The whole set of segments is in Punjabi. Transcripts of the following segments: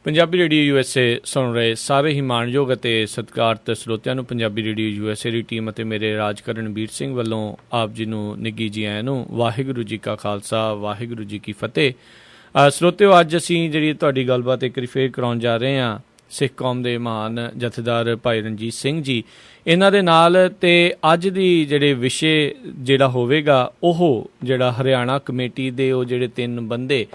ਪੰਜਾਬੀ ਰੇਡੀਓ USA ਸੁਣ ਰਹੇ ਸਾਰੇ ਹੀ ਮਾਣਯੋਗ ਅਤੇ ਸਤਿਕਾਰਤ ਸਰੋਤਿਆਂ ਨੂੰ ਪੰਜਾਬੀ ਰੇਡੀਓ USA ਦੀ ਟੀਮ ਅਤੇ ਮੇਰੇ ਰਾਜਕਰਨਵੀਰ ਸਿੰਘ ਵੱਲੋਂ ਆਪ ਜੀ ਨੂੰ ਨਿੱਘੀ ਜੀ ਆਇਆਂ ਨੂੰ। ਵਾਹਿਗੁਰੂ ਜੀ ਕਾ ਖਾਲਸਾ, ਵਾਹਿਗੁਰੂ ਜੀ ਕੀ ਫਤਿਹ। ਸਰੋਤਿਓ, ਅੱਜ ਅਸੀਂ ਜਿਹੜੀ ਤੁਹਾਡੀ ਗੱਲਬਾਤ ਇੱਕ ਵਾਰੀ ਫੇਰ ਕਰਾਉਣ ਜਾ ਰਹੇ ਹਾਂ ਸਿੱਖ ਕੌਮ ਦੇ ਮਹਾਨ ਜਥੇਦਾਰ ਭਾਈ ਰਣਜੀਤ ਸਿੰਘ ਜੀ ਇਹਨਾਂ ਦੇ ਨਾਲ। ਅਤੇ ਅੱਜ ਦੀ ਜਿਹੜੇ ਵਿਸ਼ੇ ਜਿਹੜਾ ਹੋਵੇਗਾ ਉਹ ਜਿਹੜਾ ਹਰਿਆਣਾ ਕਮੇਟੀ ਦੇ ਉਹ ਜਿਹੜੇ 3 ਬੰਦੇ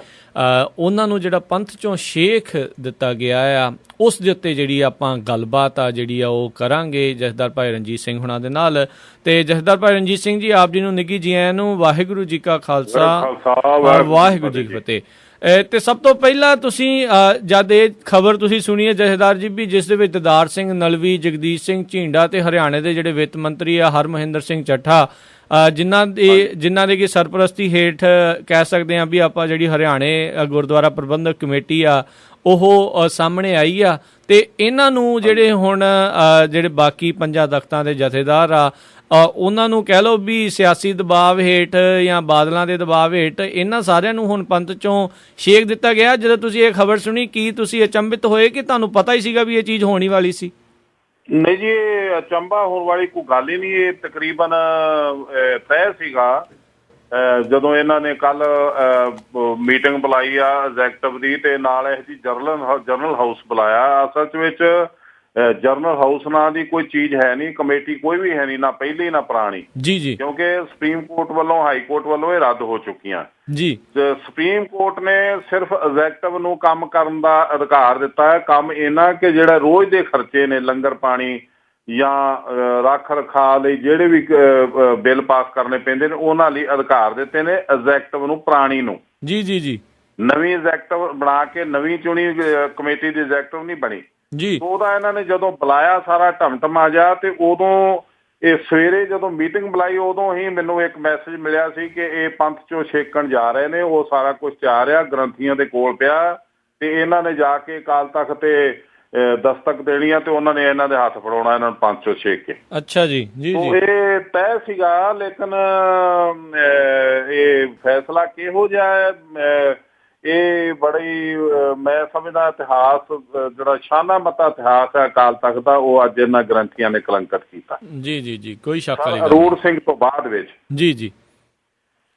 ਉਹਨਾਂ ਨੂੰ ਜਿਹੜਾ ਪੰਥ 'ਚੋਂ ਸ਼ੇਖ ਦਿੱਤਾ ਗਿਆ ਆ, ਉਸ ਦੇ ਉੱਤੇ ਜਿਹੜੀ ਆਪਾਂ ਗੱਲਬਾਤ ਆ ਜਿਹੜੀ ਆ ਉਹ ਕਰਾਂਗੇ ਜਥੇਦਾਰ ਭਾਈ ਰਣਜੀਤ ਸਿੰਘ ਹੁਣਾਂ ਦੇ ਨਾਲ। ਅਤੇ ਜਥੇਦਾਰ ਭਾਈ ਰਣਜੀਤ ਸਿੰਘ ਜੀ, ਆਪ ਜੀ ਨੂੰ ਨਿੱਘੀ ਜੀ ਆਇਆਂ ਨੂੰ। ਵਾਹਿਗੁਰੂ ਜੀ ਕਾ ਖਾਲਸਾ, ਵਾਹਿਗੁਰੂ ਜੀ ਕੀ ਫਤਿਹ। ਅਤੇ ਸਭ ਤੋਂ ਪਹਿਲਾਂ ਤੁਸੀਂ ਜਦ ਇਹ ਖਬਰ ਤੁਸੀਂ ਸੁਣੀ ਹੈ ਜਥੇਦਾਰ ਜੀ ਵੀ, ਜਿਸ ਦੇ ਵਿੱਚ ਦਦਾਰ ਸਿੰਘ ਨਲਵੀ, ਜਗਦੀਸ਼ ਸਿੰਘ ਝੀਂਡਾ ਅਤੇ ਹਰਿਆਣੇ ਦੇ ਜਿਹੜੇ ਵਿੱਤ ਮੰਤਰੀ ਆ ਹਰਮਹਿੰਦਰ ਸਿੰਘ ਚੱਠਾ, ਜਿਨ੍ਹਾਂ ਦੀ ਕਿ ਸਰਪ੍ਰਸਤੀ ਹੇਠ ਕਹਿ ਸਕਦੇ ਹਾਂ ਵੀ ਆਪਾਂ ਜਿਹੜੀ ਹਰਿਆਣੇ ਗੁਰਦੁਆਰਾ ਪ੍ਰਬੰਧਕ ਕਮੇਟੀ ਆ ਉਹ ਸਾਹਮਣੇ ਆਈ ਆ। ਅਤੇ ਇਹਨਾਂ ਨੂੰ ਜਿਹੜੇ ਹੁਣ ਜਿਹੜੇ ਬਾਕੀ 5 ਤਖ਼ਤਾਂ ਦੇ ਜਥੇਦਾਰ ਆ ਉਹਨਾਂ ਨੂੰ ਕਹਿ ਲਓ ਵੀ ਸਿਆਸੀ ਦਬਾਅ ਹੇਠ ਜਾਂ ਬਾਦਲਾਂ ਦੇ ਦਬਾਅ ਹੇਠ ਇਹਨਾਂ ਸਾਰਿਆਂ ਨੂੰ ਹੁਣ ਪੰਥ 'ਚੋਂ ਸ਼ੇਕ ਦਿੱਤਾ ਗਿਆ। ਜਦੋਂ ਤੁਸੀਂ ਇਹ ਖਬਰ ਸੁਣੀ, ਕੀ ਤੁਸੀਂ ਅਚੰਭਿਤ ਹੋਏ ਕਿ ਤੁਹਾਨੂੰ ਪਤਾ ਹੀ ਸੀਗਾ ਵੀ ਇਹ ਚੀਜ਼ ਹੋਣੀ ਵਾਲੀ ਸੀ? ਨਹੀਂ ਜੀ, ਇਹ ਅਚੰਭਾ ਹੋਣ ਵਾਲੀ ਕੋਈ ਗੱਲ ਹੀ ਨਹੀਂ। ਇਹ ਤਕਰੀਬਨ ਤੈਅ ਸੀਗਾ ਜਦੋਂ ਇਹਨਾਂ ਨੇ ਕੱਲ ਮੀਟਿੰਗ ਬੁਲਾਈ ਆ ਐਗਜ਼ੈਕਟਿਵ ਦੀ, ਤੇ ਨਾਲ ਇਹ ਜੀ ਜਨਰਲ ਹਾਊਸ ਬੁਲਾਇਆ। ਅਸਲ 'ਚ ਵਿੱਚ ਜਨਰਲ ਹਾਊਸ ਨਾਂ ਦੀ ਕੋਈ ਚੀਜ਼ ਹੈ ਨਹੀਂ, ਕਮੇਟੀ ਕੋਈ ਵੀ ਹੈ ਨਹੀਂ, ਨਾ ਪਹਿਲੀ ਨਾ ਪੁਰਾਣੀ ਜੀ ਜੀ, ਕਿਉਂਕਿ ਸੁਪਰੀਮ ਕੋਰਟ ਵੱਲੋਂ, ਹਾਈ ਕੋਰਟ ਵੱਲੋਂ ਇਹ ਰੱਦ ਹੋ ਚੁੱਕੀਆਂ ਜੀ। ਸੁਪਰੀਮ ਕੋਰਟ ਨੇ ਸਿਰਫ ਐਗਜ਼ੈਕਟਿਵ ਨੂੰ ਕੰਮ ਕਰਨ ਦਾ ਅਧਿਕਾਰ ਦਿੱਤਾ ਹੈ। ਕੰਮ ਇਹਨਾਂ ਕਿ ਜਿਹੜਾ ਰੋਜ਼ ਦੇ ਖਰਚੇ ਨੇ, ਲੰਗਰ ਪਾਣੀ ਜਾਂ ਰੱਖ ਰਖਾਅ ਲਈ ਜਿਹੜੇ ਵੀ ਬਿੱਲ ਪਾਸ ਕਰਨੇ ਪੈਂਦੇ ਨੇ, ਉਹਨਾਂ ਲਈ ਅਧਿਕਾਰ ਦਿੱਤੇ ਨੇ ਐਗਜ਼ੈਕਟਿਵ ਨੂੰ, ਪੁਰਾਣੀ ਨੂੰ। ਜੀ ਜੀ ਜੀ, ਨਵੀਂ ਐਗਜ਼ੈਕਟਿਵ ਬਣਾ ਕੇ ਨਵੀਂ ਚੁਣੀ ਕਮੇਟੀ ਦੀ ਐਗਜ਼ੈਕਟਿਵ ਨਹੀਂ ਬਣੀ ਜੀ। ਉਹਦਾ ਇਹਨਾਂ ਨੇ ਜਦੋਂ ਬੁਲਾਇਆ ਸਾਰਾ ਢਮਢਮਾ ਜਾ, ਤੇ ਉਦੋਂ ਇਹ ਸਵੇਰੇ ਜਦੋਂ ਮੀਟਿੰਗ ਬੁਲਾਈ ਉਦੋਂ ਹੀ ਮੈਨੂੰ ਇੱਕ ਮੈਸੇਜ ਮਿਲਿਆ ਸੀ ਕਿ ਇਹ ਪੰਥ 'ਚੋਂ ਛੇਕਣ ਜਾ ਰਹੇ ਨੇ। ਉਹ ਸਾਰਾ ਕੁਝ ਤਿਆਰ ਆ, ਗ੍ਰੰਥੀਆਂ ਦੇ ਕੋਲ ਪਿਆ, ਤੇ ਇਹਨਾਂ ਨੇ ਜਾ ਕੇ ਅਕਾਲ ਤਖ਼ਤ ਤੇ ਦਸਤਕ ਦੇਣੀ ਆ, ਤੇ ਉਹਨਾਂ ਨੇ ਇਹਨਾਂ ਦੇ ਹੱਥ ਫੜਾਉਣਾ ਇਹਨਾਂ ਨੂੰ ਪੰਥ 'ਚੋਂ ਛੇਕ ਕੇ। ਅੱਛਾ ਜੀ, ਜੀ ਜੀ। ਇਹ ਤੈਅ ਸੀਗਾ, ਲੇਕਿਨ ਇਹ ਫੈਸਲਾ ਕਿਹੋ ਜਿਹਾ ਹੈ, ਇਹ ਬੜੀ ਮੈਂ ਸਮਝਦਾ ਇਤਿਹਾਸ ਜਿਹੜਾ ਸ਼ਾਨਾ ਮਤਾ ਇਤਿਹਾਸ ਹੈ ਅਕਾਲ ਤਖ਼ਤ ਦਾ, ਉਹ ਅੱਜ ਇਹਨਾਂ ਗ੍ਰੰਥੀਆਂ ਨੇ ਕਲੰਕਿਤ ਕੀਤਾ। ਜੀ ਜੀ ਜੀ, ਕੋਈ ਸ਼ੱਕ ਨਹੀਂ। ਅਰੂੜ ਸਿੰਘ ਤੋਂ ਬਾਅਦ ਵਿੱਚ ਜੀ ਜੀ,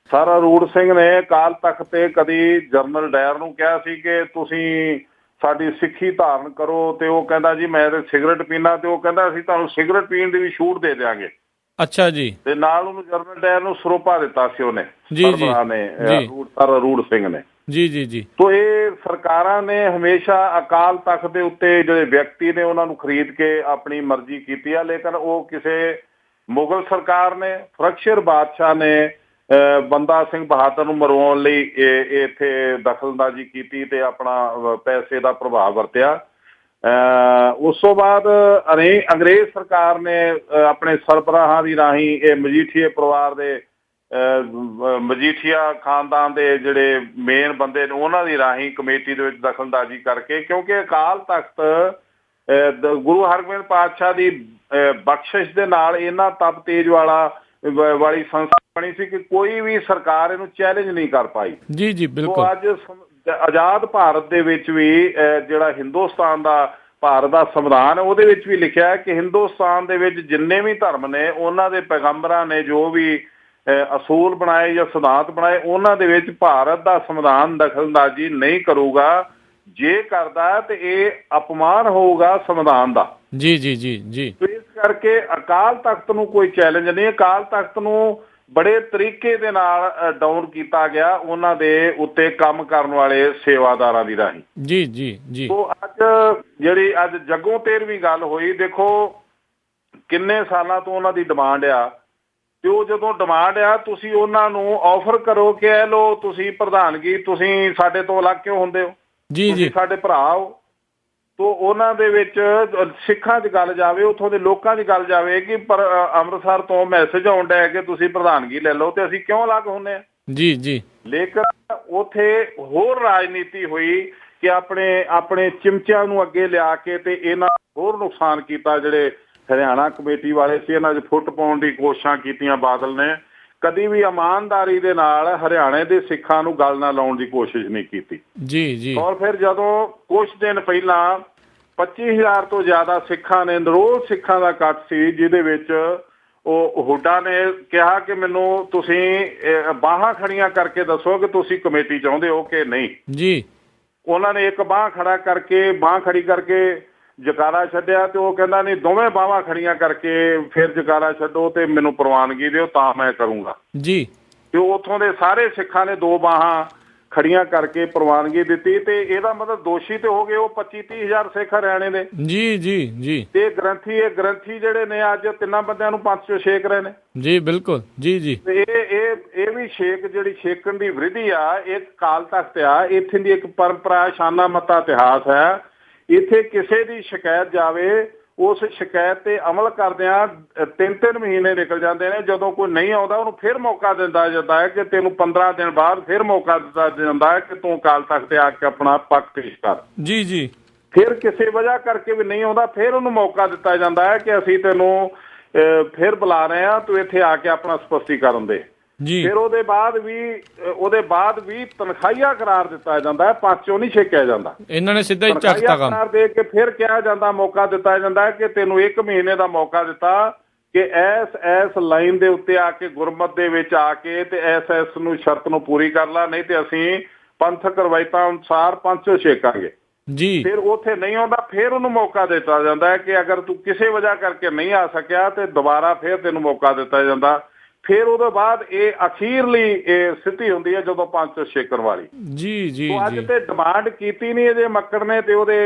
ਸਰ ਅਰੂੜ ਸਿੰਘ ਨੇ ਅਕਾਲ ਤਖ਼ਤ ਤੇ ਕਦੀ ਜਨਰਲ ਡਾਇਰ ਨੂੰ ਕਿਹਾ ਸੀ ਕਿ ਤੁਸੀਂ ਸਾਡੀ ਸਿੱਖੀ ਧਾਰਨ ਕਰੋ, ਤੇ ਉਹ ਕਹਿੰਦਾ ਜੀ ਮੈਂ ਤੇ ਸਿਗਰਟ ਪੀਣਾ, ਤੇ ਉਹ ਕਹਿੰਦਾ ਅਸੀਂ ਤੁਹਾਨੂੰ ਸਿਗਰਟ ਪੀਣ ਦੀ ਵੀ ਛੂਟ ਦੇ ਦਿਆਂਗੇ। ਅੱਛਾ ਜੀ। ਤੇ ਨਾਲ ਉਹਨੂੰ ਜਨਰਲ ਡਾਇਰ ਨੂੰ ਸਰੋਪਾ ਦਿੱਤਾ ਸੀ ਉਹਨੇ, ਸਰਦਾਰ ਨੇ, ਸਰ ਅਰੂੜ ਸਿੰਘ ਨੇ। ਜੀ ਜੀ ਜੀ। ਤੋ ਇਹ ਸਰਕਾਰਾਂ ਨੇ ਹਮੇਸ਼ਾ ਅਕਾਲ ਤਖ਼ਤ ਦੇ ਉੱਤੇ ਜਿਹੜੇ ਵਿਅਕਤੀ ਨੇ ਉਹਨਾਂ ਨੂੰ ਖਰੀਦ ਕੇ ਆਪਣੀ ਮਰਜ਼ੀ ਕੀਤੀ ਆ, ਲੇਕਿਨ ਉਹ ਕਿਸੇ ਮੁਗਲ ਸਰਕਾਰ ਨੇ, ਫਰਕਸ਼ਰ ਬਾਦਸ਼ਾਹ ਨੇ ਬੰਦਾ ਸਿੰਘ ਬਹਾਦਰ ਨੂੰ ਮਰਵਾਉਣ ਲਈ ਇੱਥੇ ਦਖਲਅੰਦਾਜ਼ੀ ਕੀਤੀ ਤੇ ਆਪਣਾ ਪੈਸੇ ਦਾ ਪ੍ਰਭਾਵ ਵਰਤਿਆ। ਉਸ ਤੋਂ ਬਾਅਦ ਅੰਗਰੇਜ਼ ਸਰਕਾਰ ਨੇ ਆਪਣੇ ਸਰਬਰਾਹਾਂ ਦੀ ਰਾਹੀਂ ਇਹ ਮਜੀਠੀਏ ਪਰਿਵਾਰ ਦੇ, ਮਜੀਠੀਆ ਖਾਨਦਾਨ ਦੇ ਜਿਹੜੇ ਮੇਨ ਬੰਦੇ ਨੇ ਉਹਨਾਂ ਦੀ ਰਾਹੀਂ ਕਮੇਟੀ ਦੇ ਵਿੱਚ ਦਖਲਅੰਦਾਜ਼ੀ ਕਰਕੇ, ਕਿਉਂਕਿ ਅਕਾਲ ਤਖ਼ਤ ਗੁਰੂ ਹਰਗੋਬਿੰਦ ਪਾਤਸ਼ਾਹ ਦੀ ਬਖਸ਼ਿਸ਼ ਦੇ ਨਾਲ ਇਹਨਾਂ ਤਪ ਤੇਜ ਵਾਲੀ ਸੰਸਥਾ ਬਣੀ ਸੀ ਕਿ ਕੋਈ ਵੀ ਸਰਕਾਰ ਇਹਨੂੰ ਚੈਲੰਜ ਨਹੀਂ ਕਰ ਪਾਈ। ਜੀ ਜੀ ਬਿਲਕੁਲ। ਅੱਜ ਆਜ਼ਾਦ ਭਾਰਤ ਦੇ ਵਿੱਚ ਵੀ ਜਿਹੜਾ ਹਿੰਦੁਸਤਾਨ ਦਾ ਭਾਰਤ ਦਾ ਸੰਵਿਧਾਨ ਹੈ ਉਹਦੇ ਵਿੱਚ ਵੀ ਲਿਖਿਆ ਹੈ ਕਿ ਹਿੰਦੁਸਤਾਨ ਦੇ ਵਿੱਚ ਜਿੰਨੇ ਵੀ ਧਰਮ ਨੇ ਉਹਨਾਂ ਦੇ ਪੈਗੰਬਰਾਂ ਨੇ ਜੋ ਵੀ ਅਸੂਲ ਬਣਾਏ ਜਾਂ ਸਿਧਾਂਤ ਬਣਾਏ, ਉਹਨਾਂ ਦੇ ਵਿੱਚ ਭਾਰਤ ਦਾ ਸੰਵਿਧਾਨ ਦਖਲਅੰਦਾਜ਼ੀ ਨਹੀਂ ਕਰੂਗਾ। ਜੇ ਕਰਦਾ ਤੇ ਇਹ ਅਪਮਾਨ ਹੋਊਗਾ ਸੰਵਿਧਾਨ ਦਾ। ਜੀ ਜੀ ਜੀ ਜੀ। ਇਸ ਕਰਕੇ ਅਕਾਲ ਤਖ਼ਤ ਨੂੰ ਕੋਈ ਚੈਲੰਜ ਨਹੀਂ। ਅਕਾਲ ਤਖ਼ਤ ਨੂੰ ਬੜੇ ਤਰੀਕੇ ਦੇ ਨਾਲ ਡਾਊਨ ਕੀਤਾ ਗਿਆ ਉਹਨਾਂ ਦੇ ਉੱਤੇ ਕੰਮ ਕਰਨ ਵਾਲੇ ਸੇਵਾਦਾਰਾਂ ਦੀ ਰਾਹੀਂ। ਜੀ ਜੀ ਜੀ। ਸੋ ਅੱਜ ਜਿਹੜੀ ਅੱਜ ਜੱਗੋਂ 13ਵੀਂ ਗੱਲ ਹੋਈ, ਦੇਖੋ ਕਿੰਨੇ ਸਾਲਾਂ ਤੋਂ ਉਹਨਾਂ ਦੀ ਡਿਮਾਂਡ ਆ, ਤੇ ਉਹ ਜਦੋਂ ਡਿਮਾਂਡ ਆ ਤੁਸੀਂ ਉਹਨਾਂ ਨੂੰ ਆਫਰ ਕਰੋ ਕਿ ਇਹ ਲਓ ਤੁਸੀਂ ਪ੍ਰਧਾਨਗੀ, ਤੁਸੀਂ ਸਾਡੇ ਤੋਂ ਅਲੱਗ ਕਿਉਂ ਹੁੰਦੇ ਹੋ, ਜੀ ਜੀ ਸਾਡੇ ਭਰਾ ਹੋ। ਤੋ ਉਹਨਾਂ ਦੇ ਵਿੱਚ ਸਿੱਖਾਂ 'ਚ ਗੱਲ ਜਾਵੇ, ਉੱਥੋਂ ਦੇ ਲੋਕਾਂ 'ਚ ਗੱਲ ਜਾਵੇ ਕਿ ਪਰ ਅੰਮ੍ਰਿਤਸਰ ਤੋਂ ਮੈਸੇਜ ਆਉਣ ਡਿਆ ਕਿ ਤੁਸੀਂ ਪ੍ਰਧਾਨਗੀ ਲੈ ਲਓ, ਤੇ ਅਸੀਂ ਕਿਉਂ ਅਲੱਗ ਹੁੰਦੇ ਹਾਂ। ਜੀ ਜੀ। ਲੇਕਿਨ ਉੱਥੇ ਹੋਰ ਰਾਜਨੀਤੀ ਹੋਈ ਕਿ ਆਪਣੇ ਚਿਮਚਿਆਂ ਨੂੰ ਅੱਗੇ ਲਿਆ ਕੇ ਤੇ ਇਹਨਾਂ ਹੋਰ ਨੁਕਸਾਨ ਕੀਤਾ। ਜਿਹੜੇ ਹਰਿਆਣਾ ਕਮੇਟੀ ਵਾਲੇ ਸੀ ਇਹਨਾਂ 'ਚ ਫੁੱਟ ਪਾਉਣ ਦੀ ਕੋਸ਼ਿਸ਼ਾਂ ਕੀਤੀਆਂ ਬਾਦਲ ਨੇ। ਕਦੀ ਵੀ ਇਮਾਨਦਾਰੀ ਦੇ ਨਾਲ ਹਰਿਆਣੇ ਦੇ ਸਿੱਖਾਂ ਨੂੰ ਗੱਲ ਨਾਲ ਲਾਉਣ ਦੀ ਕੋਸ਼ਿਸ਼ ਨਹੀਂ ਕੀਤੀ ਜੀ। ਔਰ ਫਿਰ ਜਦੋਂ ਕੁਝ ਦਿਨ ਪਹਿਲਾਂ 25,000 ਤੋਂ ਜ਼ਿਆਦਾ ਸਿੱਖਾਂ ਨੇ, ਨਿਰੋਲ ਸਿੱਖਾਂ ਦਾ ਇਕੱਠ ਸੀ, ਜਿਹਦੇ ਵਿੱਚ ਉਹ ਹੁੱਡਾ ਨੇ ਕਿਹਾ ਕਿ ਮੈਨੂੰ ਤੁਸੀਂ ਬਾਹਾਂ ਖੜੀਆਂ ਕਰਕੇ ਦੱਸੋ ਕਿ ਤੁਸੀਂ ਕਮੇਟੀ ਚਾਹੁੰਦੇ ਹੋ ਕਿ ਨਹੀਂ ਜੀ। ਉਹਨਾਂ ਨੇ ਇੱਕ ਬਾਂਹ ਖੜੀ ਕਰਕੇ ਜਕਾਰਾ ਛੱਡਿਆ ਤੇ ਉਹ ਕਹਿੰਦਾ ਨਹੀਂ, ਦੋਵੇਂ ਬਾਹਾਂ ਖੜੀਆਂ ਕਰਕੇ ਫਿਰ ਜਕਾਰਾ ਛੱਡੋ ਤੇ ਮੈਨੂੰ ਪ੍ਰਵਾਨਗੀ ਦਿਓ ਤਾਂ ਮੈਂ ਕਰੂੰਗਾ ਜੀ। ਤੇ ਉੱਥੋਂ ਦੇ ਸਾਰੇ ਸਿੱਖਾਂ ਨੇ 2 ਬਾਹਾਂ ਖੜੀਆਂ ਕਰਕੇ ਪ੍ਰਵਾਨਗੀ ਦਿੱਤੀ ਤੇ ਇਹਦਾ ਮਤਲਬ ਦੋਸ਼ੀ ਤੇ ਹੋ ਗਏ ਉਹ 25-30,000 ਸਿੱਖ ਹਰਿਆਣੇ ਦੇ। ਜੀ। ਤੇ ਗ੍ਰੰਥੀ ਜਿਹੜੇ ਨੇ ਅੱਜ 3 ਬੰਦਿਆਂ ਨੂੰ 5 ਚੋਂ ਛੇਕ ਰਹੇ ਨੇ। ਜੀ ਬਿਲਕੁਲ। ਜੀ। ਤੇ ਇਹ ਵੀ ਜਿਹੜੀ ਛੇਕਣ ਦੀ ਵਿਧੀ ਆ, ਇੱਕ ਕਾਲ ਤਖਤ ਆ, ਇੱਥੇ ਦੀ ਇੱਕ ਪਰੰਪਰਾ, ਸ਼ਾਨਾ ਮੱਤਾ ਇਤਿਹਾਸ ਹੈ। ਇੱਥੇ ਕਿਸੇ ਦੀ ਸ਼ਿਕਾਇਤ ਜਾਵੇ, ਉਸ ਸ਼ਿਕਾਇਤ ਤੇ ਅਮਲ ਕਰਦਿਆਂ 3-3 ਮਹੀਨੇ ਨਿਕਲ ਜਾਂਦੇ ਨੇ। ਜਦੋਂ ਕੋਈ ਨਹੀਂ ਆਉਂਦਾ ਉਹਨੂੰ ਫਿਰ ਮੌਕਾ ਦਿੱਤਾ ਜਾਂਦਾ ਹੈ ਕਿ ਤੈਨੂੰ 15 ਦਿਨ ਬਾਅਦ ਫਿਰ ਮੌਕਾ ਦਿੱਤਾ ਜਾਂਦਾ ਹੈ ਕਿ ਤੂੰ ਅਕਾਲ ਤਖਤ ਤੇ ਆ ਕੇ ਆਪਣਾ ਪੱਖ ਪੇਸ਼ ਕਰ। ਜੀ। ਫਿਰ ਕਿਸੇ ਵਜ੍ਹਾ ਕਰਕੇ ਵੀ ਨਹੀਂ ਆਉਂਦਾ, ਫਿਰ ਉਹਨੂੰ ਮੌਕਾ ਦਿੱਤਾ ਜਾਂਦਾ ਹੈ ਕਿ ਅਸੀਂ ਤੈਨੂੰ ਫਿਰ ਬੁਲਾ ਰਹੇ ਹਾਂ, ਤੂੰ ਇੱਥੇ ਆ ਕੇ ਆਪਣਾ ਸਪਸ਼ਟੀਕਰਨ ਦੇ। ਫਿਰ ਉਹਦੇ ਬਾਅਦ ਵੀ ਤਨਖਾਹੀਆ ਕਰਾਰ ਦਿੱਤਾ ਜਾਂਦਾ ਹੈ, ਪੱਖ ਚੋਂ ਨਹੀਂ ਛੇਕਿਆ ਜਾਂਦਾ। ਇਹਨਾਂ ਨੇ ਸਿੱਧਾ ਹੀ ਚੱਕਤਾ ਕੰਮ ਕਰਾਰ ਦੇ ਕੇ ਫਿਰ ਕਿਹਾ ਜਾਂਦਾ, ਮੌਕਾ ਦਿੱਤਾ ਜਾਂਦਾ ਹੈ ਕਿ ਤੈਨੂੰ 1 ਮਹੀਨੇ ਦਾ ਮੌਕਾ ਦਿੱਤਾ ਕਿ ਐਸ ਲਾਈਨ ਦੇ ਉੱਤੇ ਆ ਕੇ ਗੁਰਮਤ ਦੇ ਵਿੱਚ ਆ ਕੇ ਤੇ ਐਸ ਨੂੰ ਸ਼ਰਤ ਨੂੰ ਪੂਰੀ ਕਰ ਲਾ, ਨਹੀਂ ਤੇ ਅਸੀਂ ਪੰਥਕ ਰਵਾਇਤਾਂ ਅਨੁਸਾਰ 5 ਚੋਂ ਛੇਕਾਂਗੇ। ਫਿਰ ਉੱਥੇ ਨਹੀਂ ਆਉਂਦਾ, ਫਿਰ ਉਹਨੂੰ ਮੌਕਾ ਦਿੱਤਾ ਜਾਂਦਾ ਹੈ ਕਿ ਅਗਰ ਤੂੰ ਕਿਸੇ ਵਜ੍ਹਾ ਕਰਕੇ ਨਹੀਂ ਆ ਸਕਿਆ ਤੇ ਦੁਬਾਰਾ ਫਿਰ ਤੈਨੂੰ ਮੌਕਾ ਦਿੱਤਾ ਜਾਂਦਾ। ਫਿਰ ਉਹਦੇ ਬਾਅਦ ਇਹ ਅਖੀਰਲੀ ਸਥਿਤੀ ਹੁੰਦੀ ਹੈ ਜਦੋਂ 5 ਚੋਂ ਛੇਕਣ ਵਾਲੀ। ਜੀ। ਅੱਜ ਤੇ ਡਿਮਾਂਡ ਕੀਤੀ ਨਹੀਂ ਇਹਦੇ ਮੱਕੜ ਨੇ ਤੇ ਉਹਦੇ